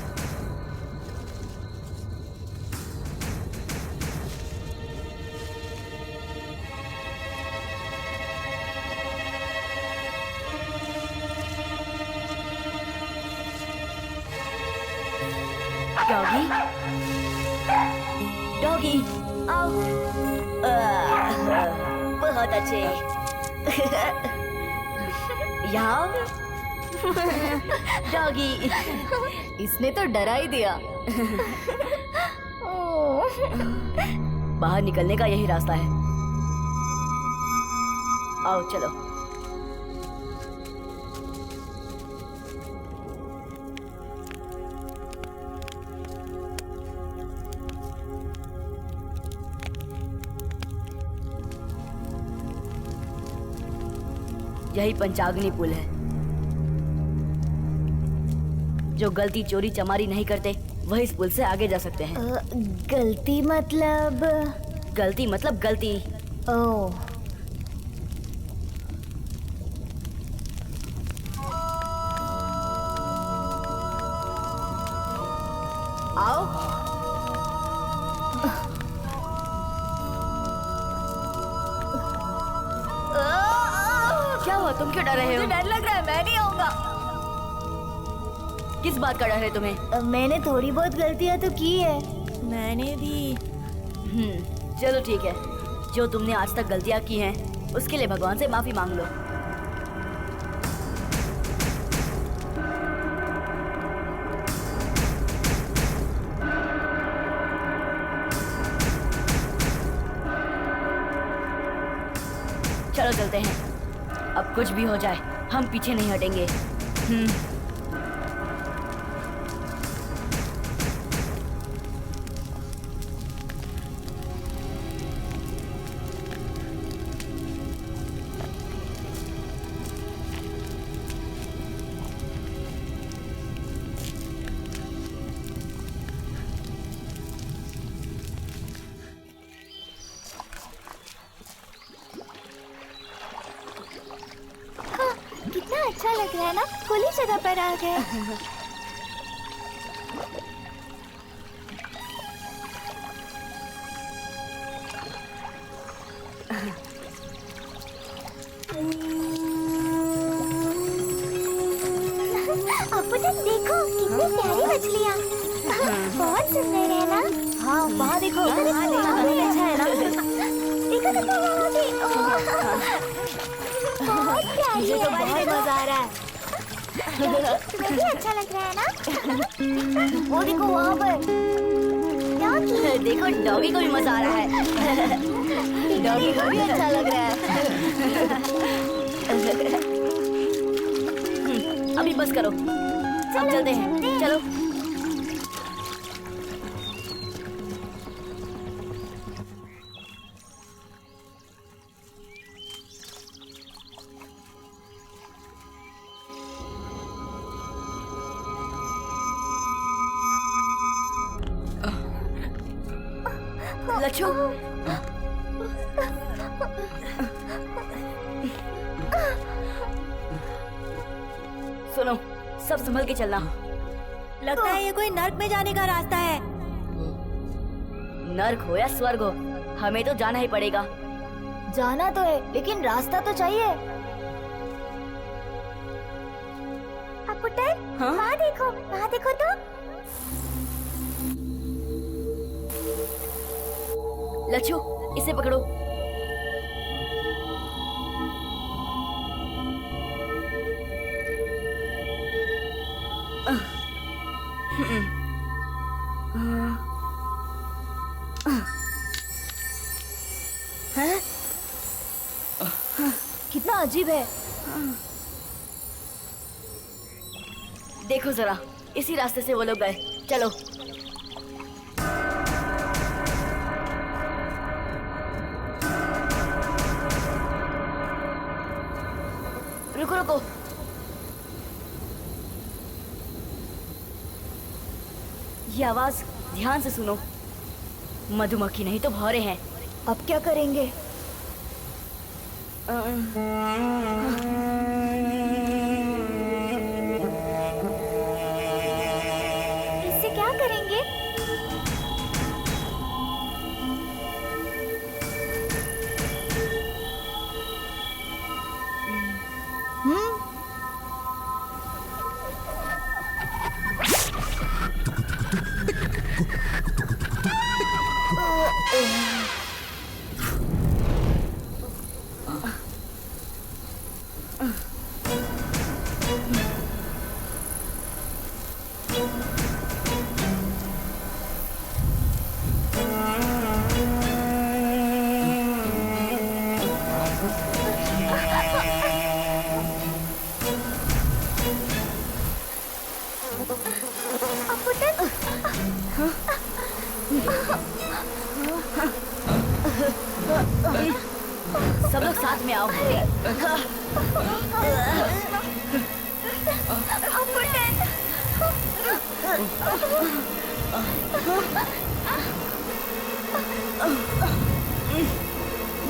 डॉगी, डॉगी, आओ। बहुत अच्छे। यहाँ डॉगी, इसने तो डरा ही दिया। बाहर निकलने का यही रास्ता है। आओ चलो। यही पंचाग्नि पुल है। जो गलती चोरी चमारी नहीं करते वही इस पुल से आगे जा सकते हैं। गलती मतलब? गलती मतलब गलती। ओह, आओ। क्या हुआ, तुम क्यों डर रहे हो? मुझे डर लग रहा है, मैं नहीं आऊंगा। किस बात का डर है तुम्हें? मैंने थोड़ी बहुत गलतियां तो की है। मैंने भी। चलो ठीक है, जो तुमने आज तक गलतियां की हैं उसके लिए भगवान से माफी मांग लो। चलो चलते हैं। अब कुछ भी हो जाए हम पीछे नहीं हटेंगे। कितना अच्छा लग रहा है ना, खुली जगह पर आ गए। अपू तक देखो कितनी प्यारी मछलियाँ। बहुत सुंदर है ना? हाँ वहाँ देखो, अच्छा है ना? देखो देखो वहाँ भी। बहुत प्यारी मुझे तो है। बहुत मजा आ रहा है। तुम्हें भी अच्छा लग रहा है ना? वो देखो वहाँ पर डॉगी। देखो डॉगी को भी मजा आ रहा है। डॉगी को भी अच्छा लग रहा है। अभी बस करो, अब चलते हैं। चलो। लच्छू, सुनो, सब संभल के चलना। लगता है ये कोई नर्क में जाने का रास्ता है। नर्क हो या स्वर्ग हो, हमें तो जाना ही पड़ेगा। जाना तो है लेकिन रास्ता तो चाहिए। पुटर, हाँ? वहाँ देखो तो। लच्छू, इसे पकड़ो। कितना अजीब है। देखो जरा, इसी रास्ते से वो लोग गए। चलो। रुको रुको, ये आवाज ध्यान से सुनो। मधुमक्खी नहीं तो भौरे हैं। अब क्या करेंगे? सब लोग साथ में आओ।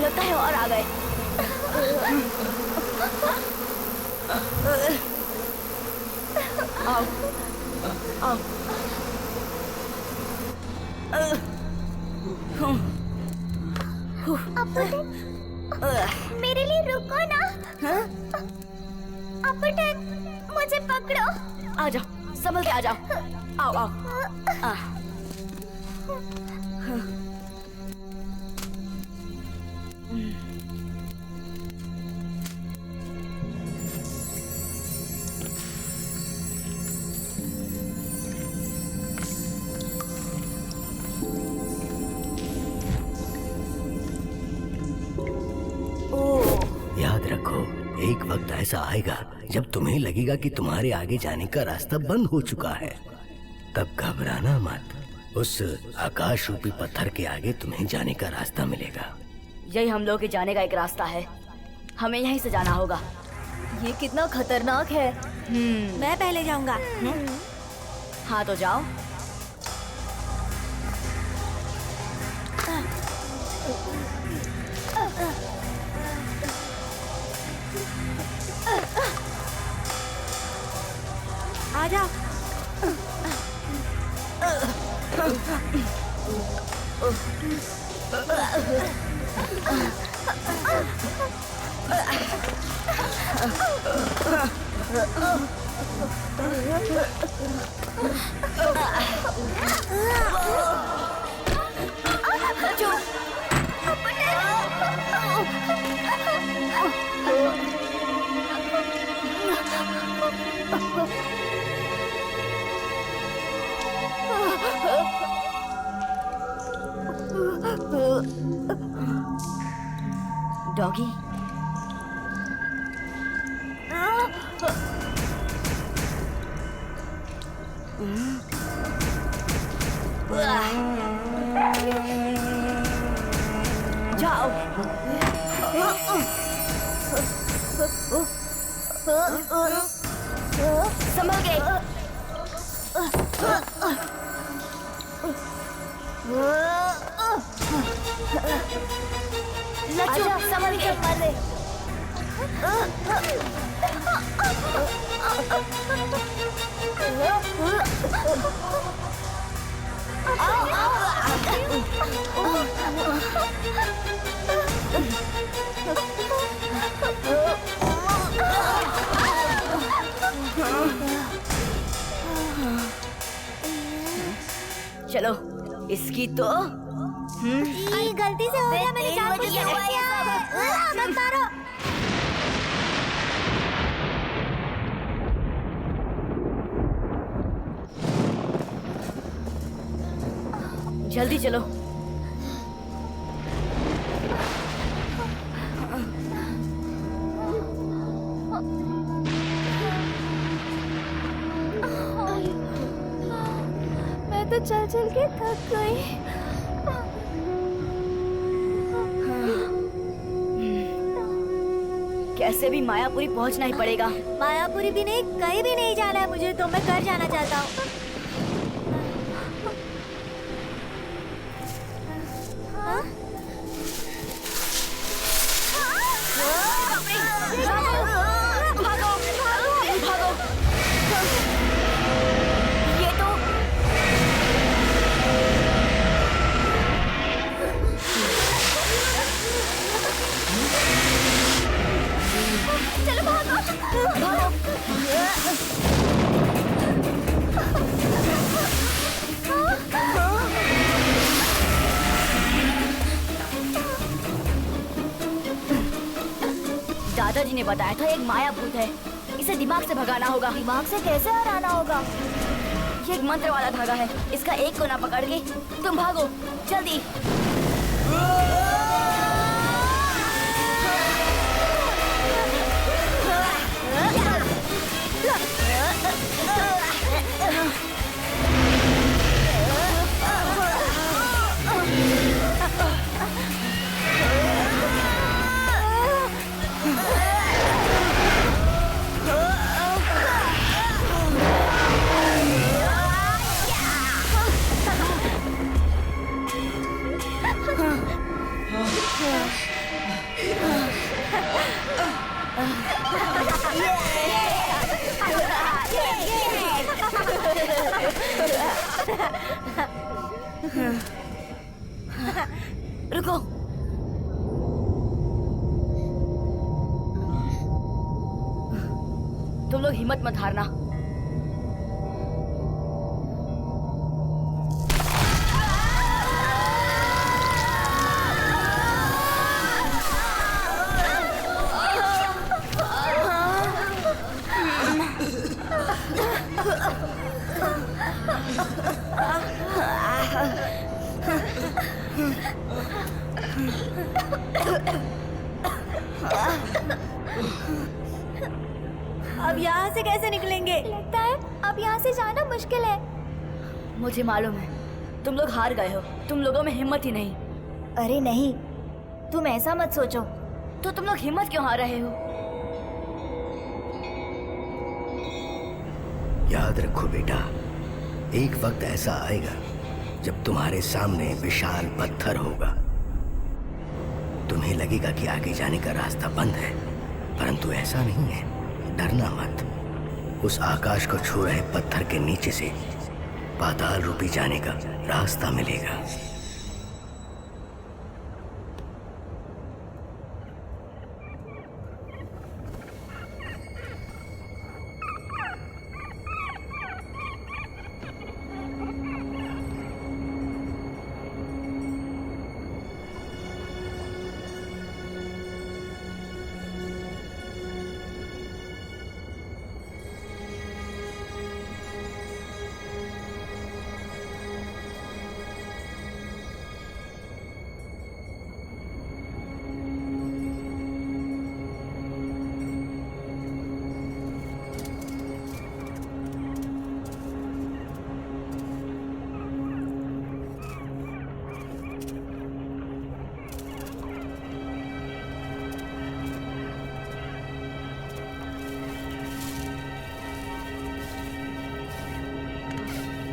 लगता है और आ गए। आओ आओ। मेरे लिए रुको ना। अपुटन, मुझे पकड़ो। आ जाओ, संभल के आ जाओ। आओ आओ। याद रखो, एक वक्त ऐसा आएगा जब तुम्हें लगेगा कि तुम्हारे आगे जाने का रास्ता बंद हो चुका है। तब घबराना मत। उस आकाश रूपी पत्थर के आगे तुम्हें जाने का रास्ता मिलेगा। यही हम लोग के जाने का एक रास्ता है। हमें यहीं से जाना होगा। ये कितना खतरनाक है। मैं पहले जाऊंगा। हाँ तो जाओ। आ जाओ। डॉगी, जाओ। संभल के। लच्चू, संभल के मार दे। चलो, इसकी तो ये गलती से हो गया। मैंने जानबूझ के हुआ ये सब। मत मारो। जल्दी चलो। मैं तो चल चल के थक गई। कैसे भी मायापुरी पहुंचना ही पड़ेगा। मायापुरी भी नहीं, कहीं भी नहीं जाना है मुझे। तो मैं घर जाना चाहता हूँ। चलो भागो। दादाजी ने बताया था एक माया भूत है, इसे दिमाग से भगाना होगा। दिमाग से कैसे हराना होगा? ये एक मंत्र वाला धागा है, इसका एक कोना पकड़ के तुम भागो, जल्दी। रुको, तुम लोग हिम्मत मत हारना। अब यहाँ से कैसे निकलेंगे? लगता है अब यहाँ से जाना मुश्किल है। मुझे मालूम है, तुम लोग हार गए हो, तुम लोगों में हिम्मत ही नहीं। अरे नहीं, तुम ऐसा मत सोचो। तो तुम लोग हिम्मत क्यों हार रहे हो? याद रखो बेटा, एक वक्त ऐसा आएगा जब तुम्हारे सामने विशाल पत्थर होगा। तुम्हें लगेगा कि आगे जाने का रास्ता बंद है, परंतु ऐसा नहीं है। डरना मत। उस आकाश को छू रहे पत्थर के नीचे से पाताल रूपी जाने का रास्ता मिलेगा।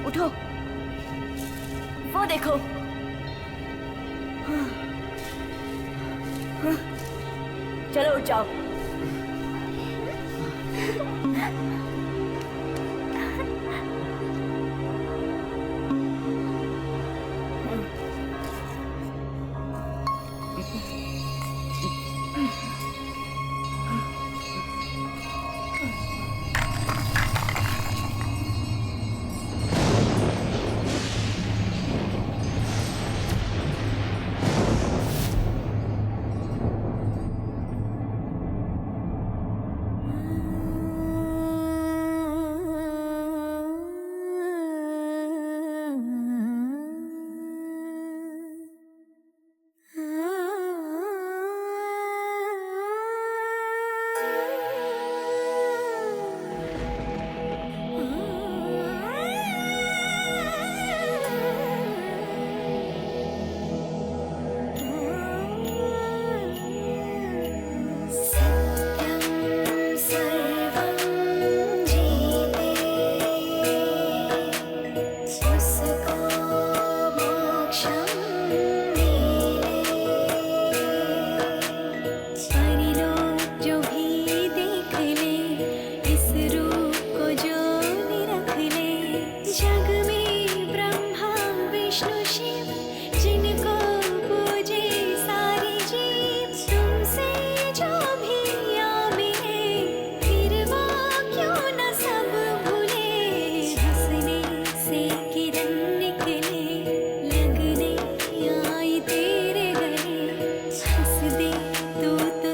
उठो, वो देखो। चलो उठ जाओ।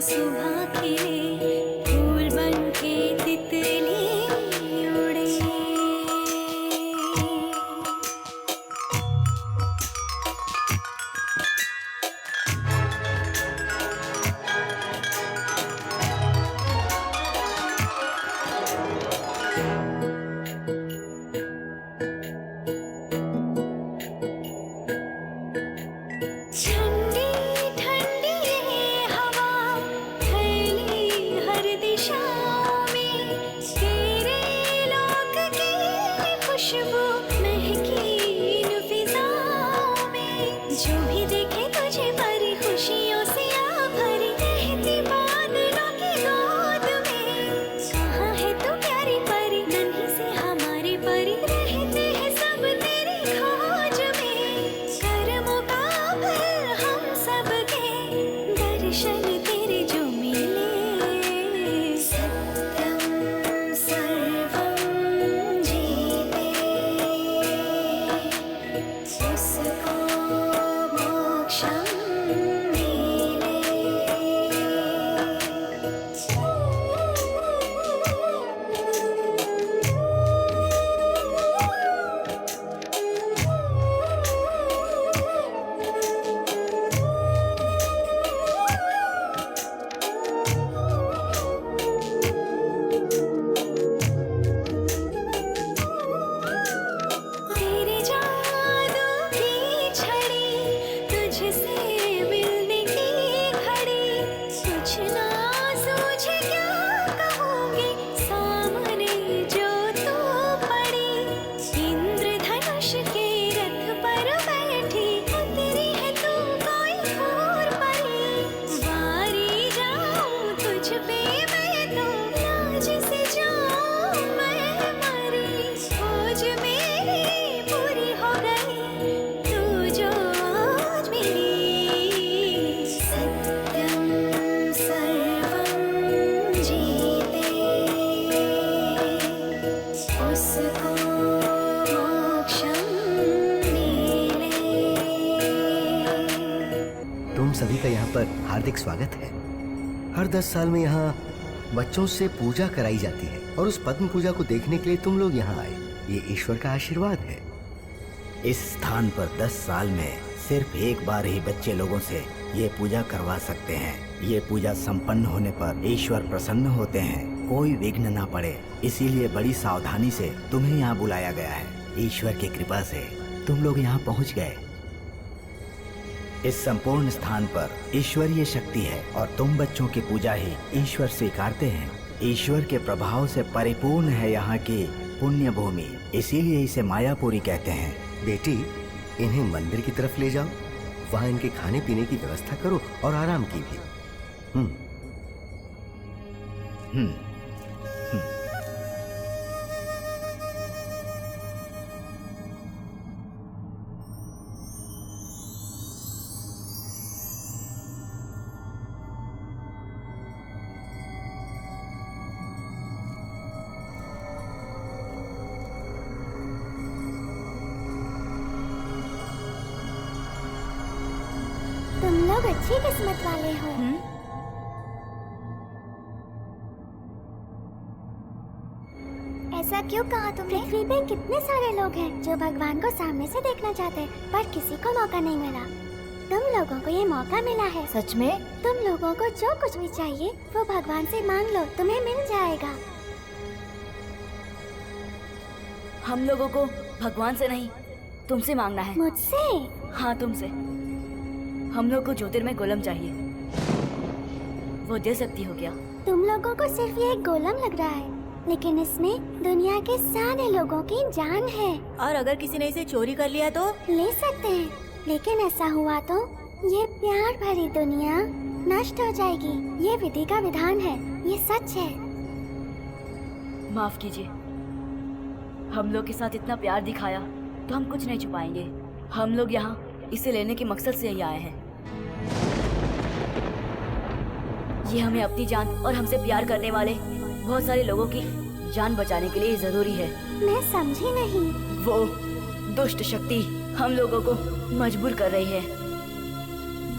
सुबह खिले सभी का यहाँ पर हार्दिक स्वागत है। हर 10 साल में यहाँ बच्चों से पूजा कराई जाती है और उस पद्म पूजा को देखने के लिए तुम लोग यहाँ आए। ये ईश्वर का आशीर्वाद है। इस स्थान पर 10 साल में सिर्फ एक बार ही बच्चे लोगों से ये पूजा करवा सकते हैं। ये पूजा संपन्न होने पर ईश्वर प्रसन्न होते हैं, कोई विघ्न ना पड़े, इसीलिए बड़ी सावधानी से तुम्हें यहाँ बुलाया गया है। ईश्वर की कृपा से तुम लोग यहाँ पहुँच गए। इस संपूर्ण स्थान पर ईश्वरीय शक्ति है और तुम बच्चों की पूजा ही ईश्वर स्वीकारते हैं। ईश्वर के प्रभाव से परिपूर्ण है यहाँ की पुण्य भूमि, इसीलिए इसे मायापुरी कहते हैं। बेटी, इन्हें मंदिर की तरफ ले जाओ, वहाँ इनके खाने पीने की व्यवस्था करो और आराम की भी। तुम लोग अच्छी किस्मत वाले हो। ऐसा क्यों कहा तुमने? पृथ्वी पे कितने सारे लोग हैं जो भगवान को सामने से देखना चाहते हैं, पर किसी को मौका नहीं मिला। तुम लोगों को ये मौका मिला है। सच में? तुम लोगों को जो कुछ भी चाहिए वो भगवान से मांग लो, तुम्हें मिल जाएगा। हम लोगों को भगवान से नहीं, तुमसे मांगना है। मुझसे? हाँ, तुमसे। हम लोग को ज्योतिर्मय गोलम चाहिए, वो दे सकती हो क्या? तुम लोगों को सिर्फ ये एक गोलम लग रहा है, लेकिन इसमें दुनिया के सारे लोगों की जान है। और अगर किसी ने इसे चोरी कर लिया तो? ले सकते हैं, लेकिन ऐसा हुआ तो ये प्यार भरी दुनिया नष्ट हो जाएगी। ये विधि का विधान है, ये सच है। माफ कीजिए, हम लोग के साथ इतना प्यार दिखाया तो हम कुछ नहीं छुपाएंगे। हम लोग यहाँ इसे लेने के मकसद से ही आए हैं। ये हमें अपनी जान और हमसे प्यार करने वाले बहुत सारे लोगों की जान बचाने के लिए जरूरी है। मैं समझी नहीं। वो दुष्ट शक्ति हम लोगों को मजबूर कर रही है।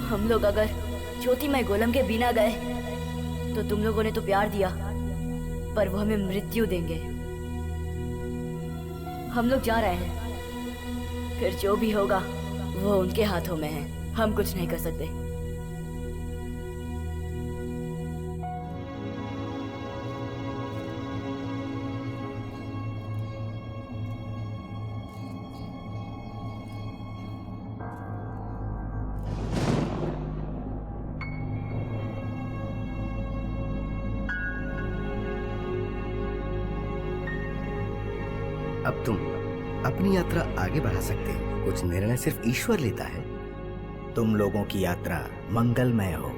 हम लोग अगर ज्योतिमय गोलम के बिना गए तो तुम लोगों ने तो प्यार दिया, पर वो हमें मृत्यु देंगे। हम लोग जा रहे हैं, फिर जो भी होगा वो उनके हाथों में है, हम कुछ नहीं कर सकते। अब तुम अपनी यात्रा आगे बढ़ा सकते हो। कुछ निर्णय सिर्फ ईश्वर लेता है। तुम लोगों की यात्रा मंगलमय हो।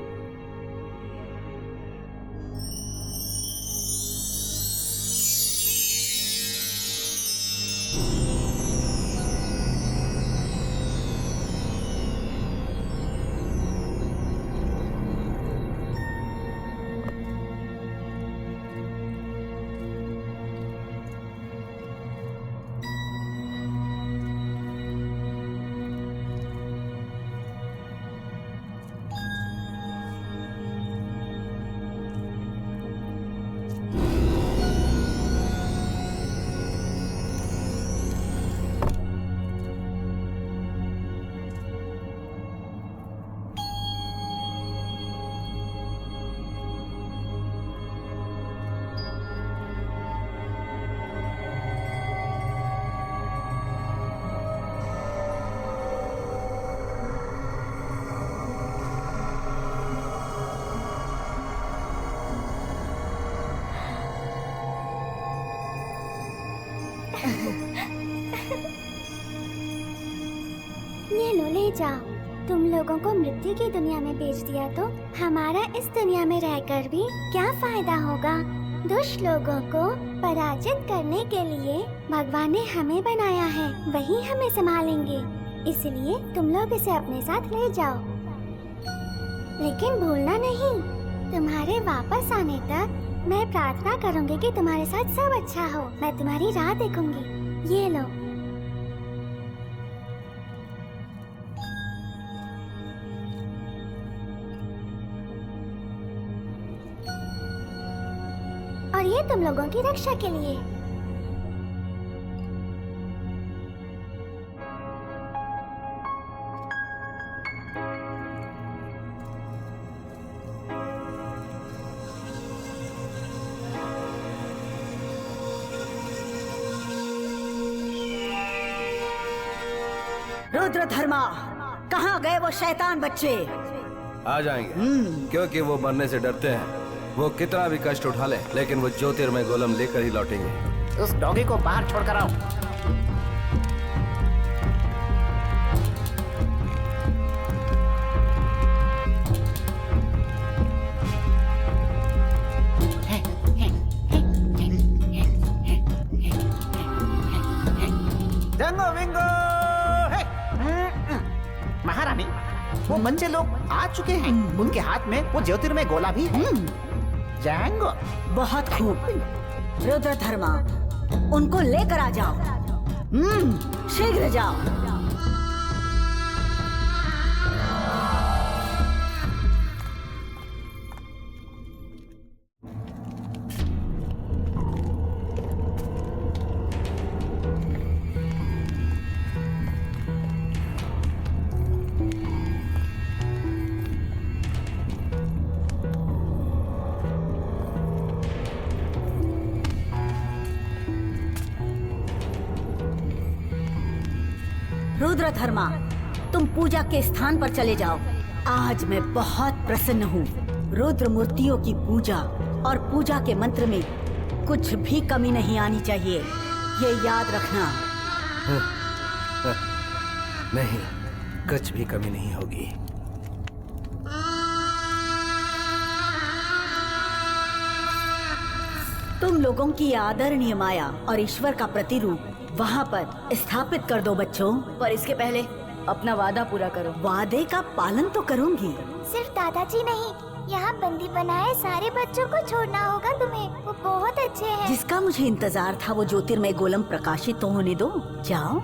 ये लो, ले जाओ। तुम लोगों को मृत्यु की दुनिया में भेज दिया तो हमारा इस दुनिया में रहकर भी क्या फायदा होगा? दुष्ट लोगों को पराजित करने के लिए भगवान ने हमें बनाया है, वही हमें संभालेंगे। इसलिए तुम लोग इसे अपने साथ ले जाओ, लेकिन भूलना नहीं, तुम्हारे वापस आने तक मैं प्रार्थना करूंगी कि तुम्हारे साथ सब अच्छा हो। मैं तुम्हारी राह देखूंगी। ये लो। और ये तुम लोगों की रक्षा के लिए। रुद्रधर्मा, कहाँ गए वो शैतान बच्चे? आ जाएंगे, क्योंकि वो मरने से डरते हैं। वो कितना भी कष्ट उठा ले, लेकिन वो ज्योतिर्मय गोलम लेकर ही लौटेंगे। उस डॉगी को बाहर छोड़कर आओ। जंगो विंगो, महारानी, वो बच्चे लोग आ चुके हैं। उनके हाथ में वो ज्योतिर्मय गोला भी है। जैंगो, बहुत खूब। रुद्रधर्मा, उनको लेकर आ जाओ। शीघ्र जाओ। रुद्रधर्मा, तुम पूजा के स्थान पर चले जाओ। आज मैं बहुत प्रसन्न हूँ। रुद्र मूर्तियों की पूजा और पूजा के मंत्र में कुछ भी कमी नहीं आनी चाहिए, ये याद रखना। नहीं, कुछ भी कमी नहीं होगी। तुम लोगों की आदरणीय माया और ईश्वर का प्रतिरूप वहाँ पर स्थापित कर दो बच्चों। पर इसके पहले अपना वादा पूरा करो। वादे का पालन तो करूंगी। सिर्फ दादाजी नहीं, यहाँ बंदी बनाए सारे बच्चों को छोड़ना होगा तुम्हें। वो बहुत अच्छे हैं। जिसका मुझे इंतजार था वो ज्योतिर्मय गोलम प्रकाशित तो होने दो। जाओ।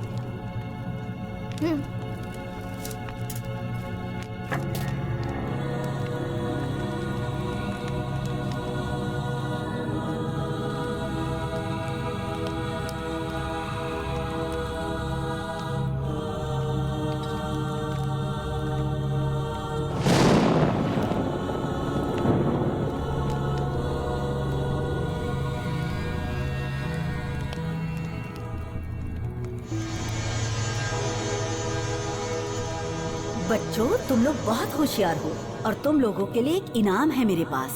बच्चों, तुम लोग बहुत होशियार हो और तुम लोगों के लिए एक इनाम है मेरे पास।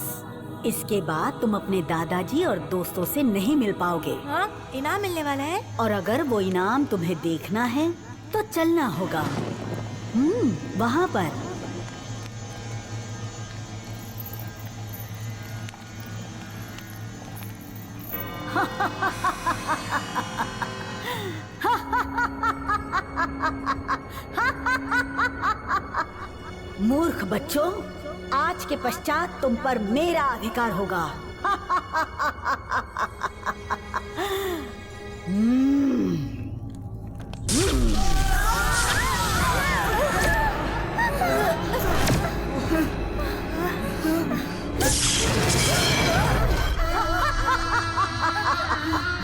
इसके बाद तुम अपने दादाजी और दोस्तों से नहीं मिल पाओगे। हाँ, इनाम मिलने वाला है। और अगर वो इनाम तुम्हें देखना है तो चलना होगा वहाँ पर। मूर्ख बच्चों, आज के पश्चात तुम पर मेरा अधिकार होगा।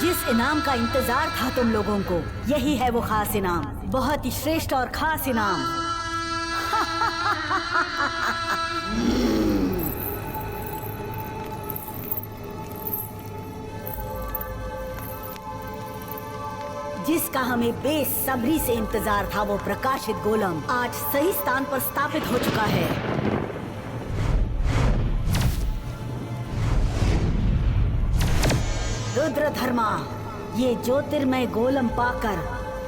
जिस इनाम का इंतजार था तुम लोगों को, यही है वो खास इनाम। बहुत ही श्रेष्ठ और खास इनाम। जिसका हमें बेसब्री से इंतजार था, वो प्रकाशित गोलम आज सही स्थान पर स्थापित हो चुका है। रुद्रधर्मा, ये ज्योतिर्मय गोलम पाकर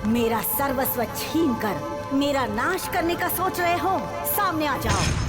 मेरा सर्वस्व छीनकर मेरा नाश करने का सोच रहे हो? सामने आ जाओ।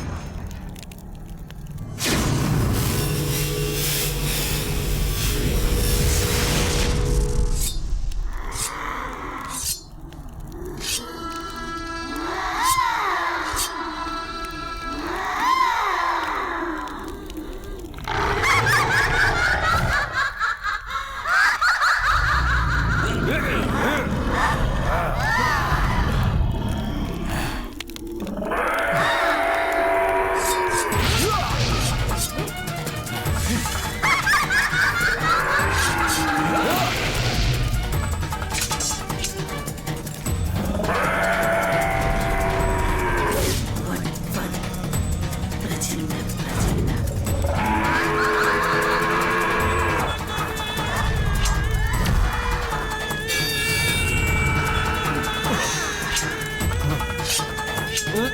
प्रचंड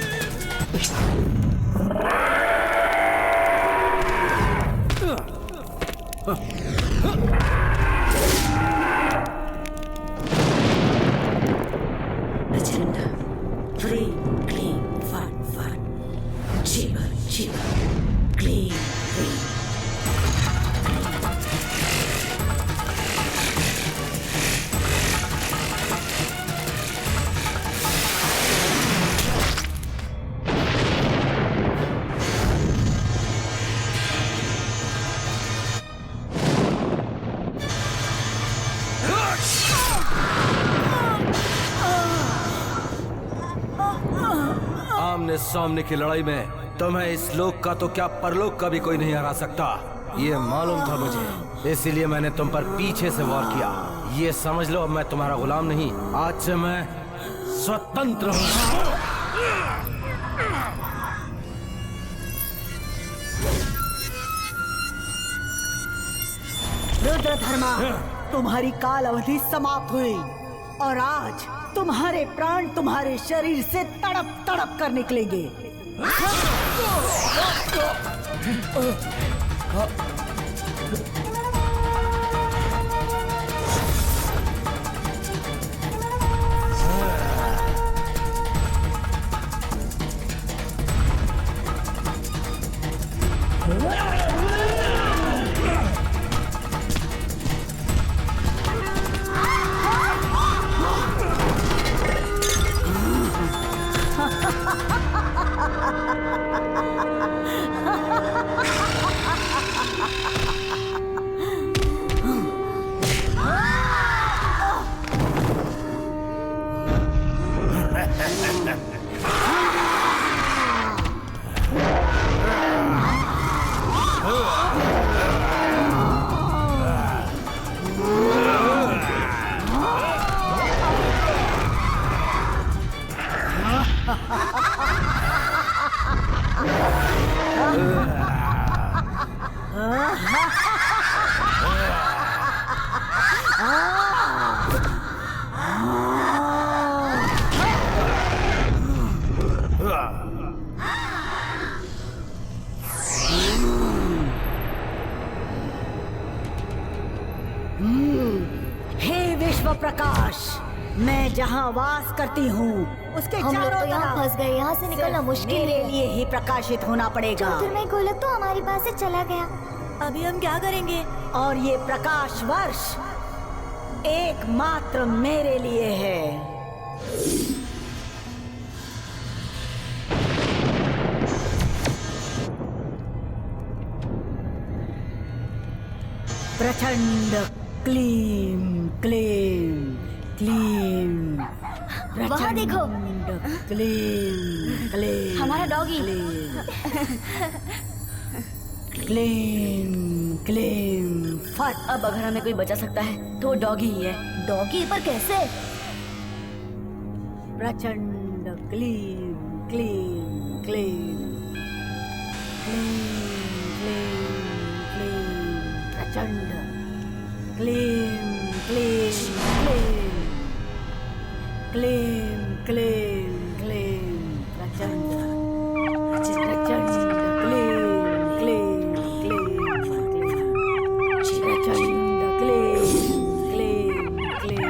ह्रीं क्लीं फट् फट् शिव शिव क्लीं क्लीं आमने सामने की लड़ाई में तुम्हें इस लोक का तो क्या परलोक का भी कोई नहीं हरा सकता। ये मालूम था मुझे, इसीलिए मैंने तुम पर पीछे से वार किया। ये समझ लो अब मैं तुम्हारा गुलाम नहीं, आज से मैं स्वतंत्र हूँ। रुद्रधर्मा, तुम्हारी काल अवधि समाप्त हुई और आज तुम्हारे प्राण तुम्हारे शरीर से तड़प तड़प कर निकलेंगे। हे विश्व प्रकाश, मैं जहाँ वास करती हूँ उसके हम लोग चारों तो यहाँ तरफ फंस गए, यहाँ से निकलना मुश्किल मेरे है। लिए ही प्रकाशित होना पड़ेगा। ज्योतिर्मय गोलक तो हमारे पास से चला गया। अभी हम क्या करेंगे? और ये प्रकाश वर्ष एकमात्र मेरे लिए है। प्रचंड क्लीं क्लीं क्लीं। वहाँ देखो। क्लीं क्लीं। हमारा डॉगी। क्लीं क्लीं फट। अब अगर हमें कोई बचा सकता है तो वो डॉगी ही है। डॉगी पर कैसे? प्रचंड क्लीं क्लीं क्लीं क्लीं क्लीं क्लीं प्रचंड क्लीं क्लीं क्लीं क्लीं क्लीं क्लीं प्रचंड प्रचंड क्लीं क्लीं क्लीं प्रचंड क्लीं क्लीं क्लीं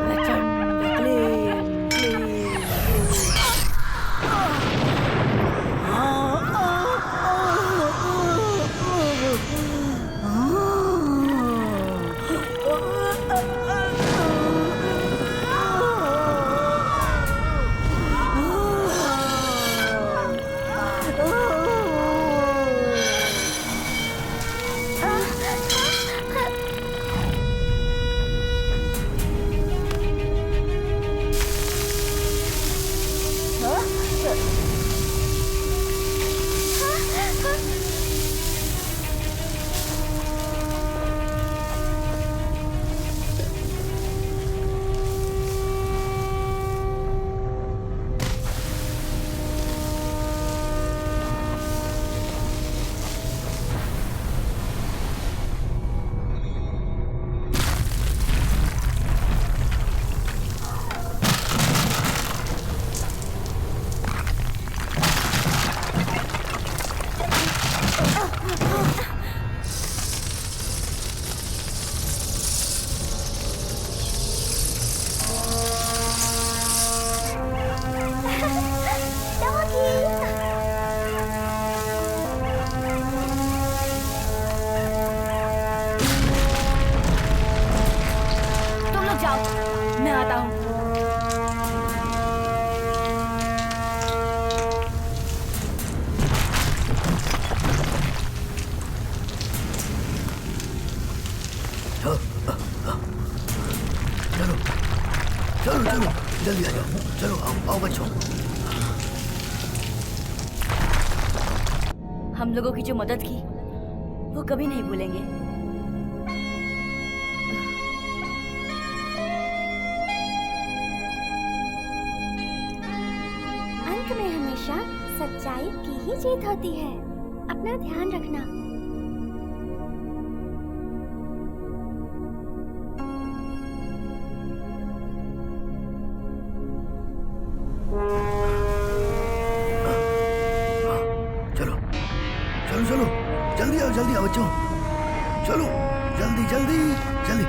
प्रचंड क्लीं क्लीं जल्दी आ जाओ, चलो आओ बच्चों। हम लोगों की जो मदद की वो कभी नहीं भूलेंगे। अंत में हमेशा सच्चाई की ही जीत होती है। अपना ध्यान रखना। चलो जल्दी आओ बच्चों, चलो जल्दी जल्दी जल्दी।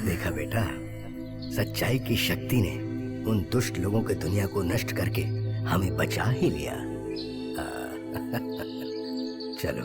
देखा बेटा, सच्चाई की शक्ति ने उन दुष्ट लोगों के दुनिया को नष्ट करके हमें बचा ही लिया। चलो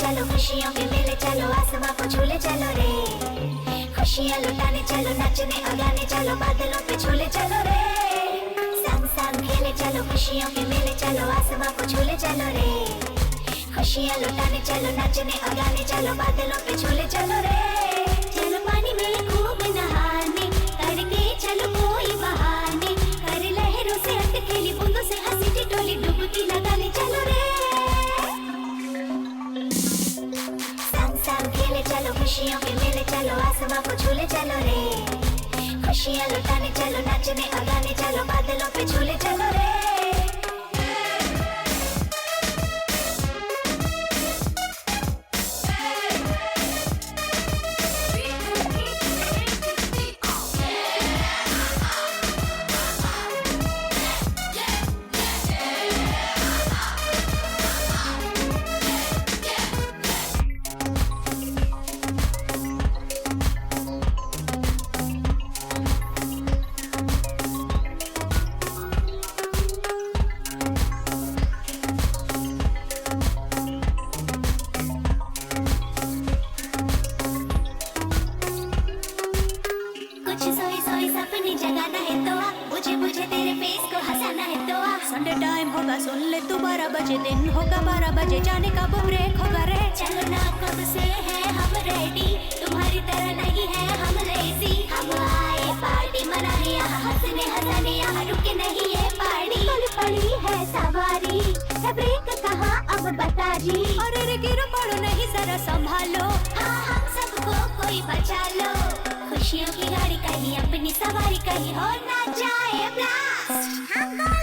चलो खुशियों के मेले चलो, आसमां को झूले चलो रे। खुशियाँ लुटाने चलो, नाचने और गाने चलो, बादलों पे झूले चलो रे। संग संग खेले चलो, खुशियों के मेले चलो, आसमां को झूले चलो रे। खुशियाँ लुटाने चलो, नाचने और गाने चलो, बादलों पे झूले चलो रे। चलो पानी में खूब नहाने, करके चलो कोई बहाने, कर लहरों से अटकेली बूंदों से हंसी टिटोली, डुबकी लगाने चलो रे। चलो खुशियों के मेले चलो, आसमां को झूले चलो रे। खुशियाँ लुटाने चलो, नाचने और गाने चलो, बादलों पे झूले चलो रे। संडे टाइम होगा, सुन ले तू 12 बजे, दिन होगा 12 बजे, जाने का वो ब्रेक होगा रे। चलो ना कब से है हम रेडी, तुम्हारी तरह नहीं है हम लेजी। हम आए पार्टी मनाने, यहाँ हंसने हंसाने, यहाँ रुके नहीं ये पार्टी। कल पड़ी है सवारी, है ब्रेक कहाँ अब बता जी। अरे रे गिरो पड़ो नहीं, जरा संभालो। हाँ हम सबको कोई बचा लो, खुशियों की गाड़ी कहीं अपनी सवारी कहीं हो ना जाए ब्लास्ट।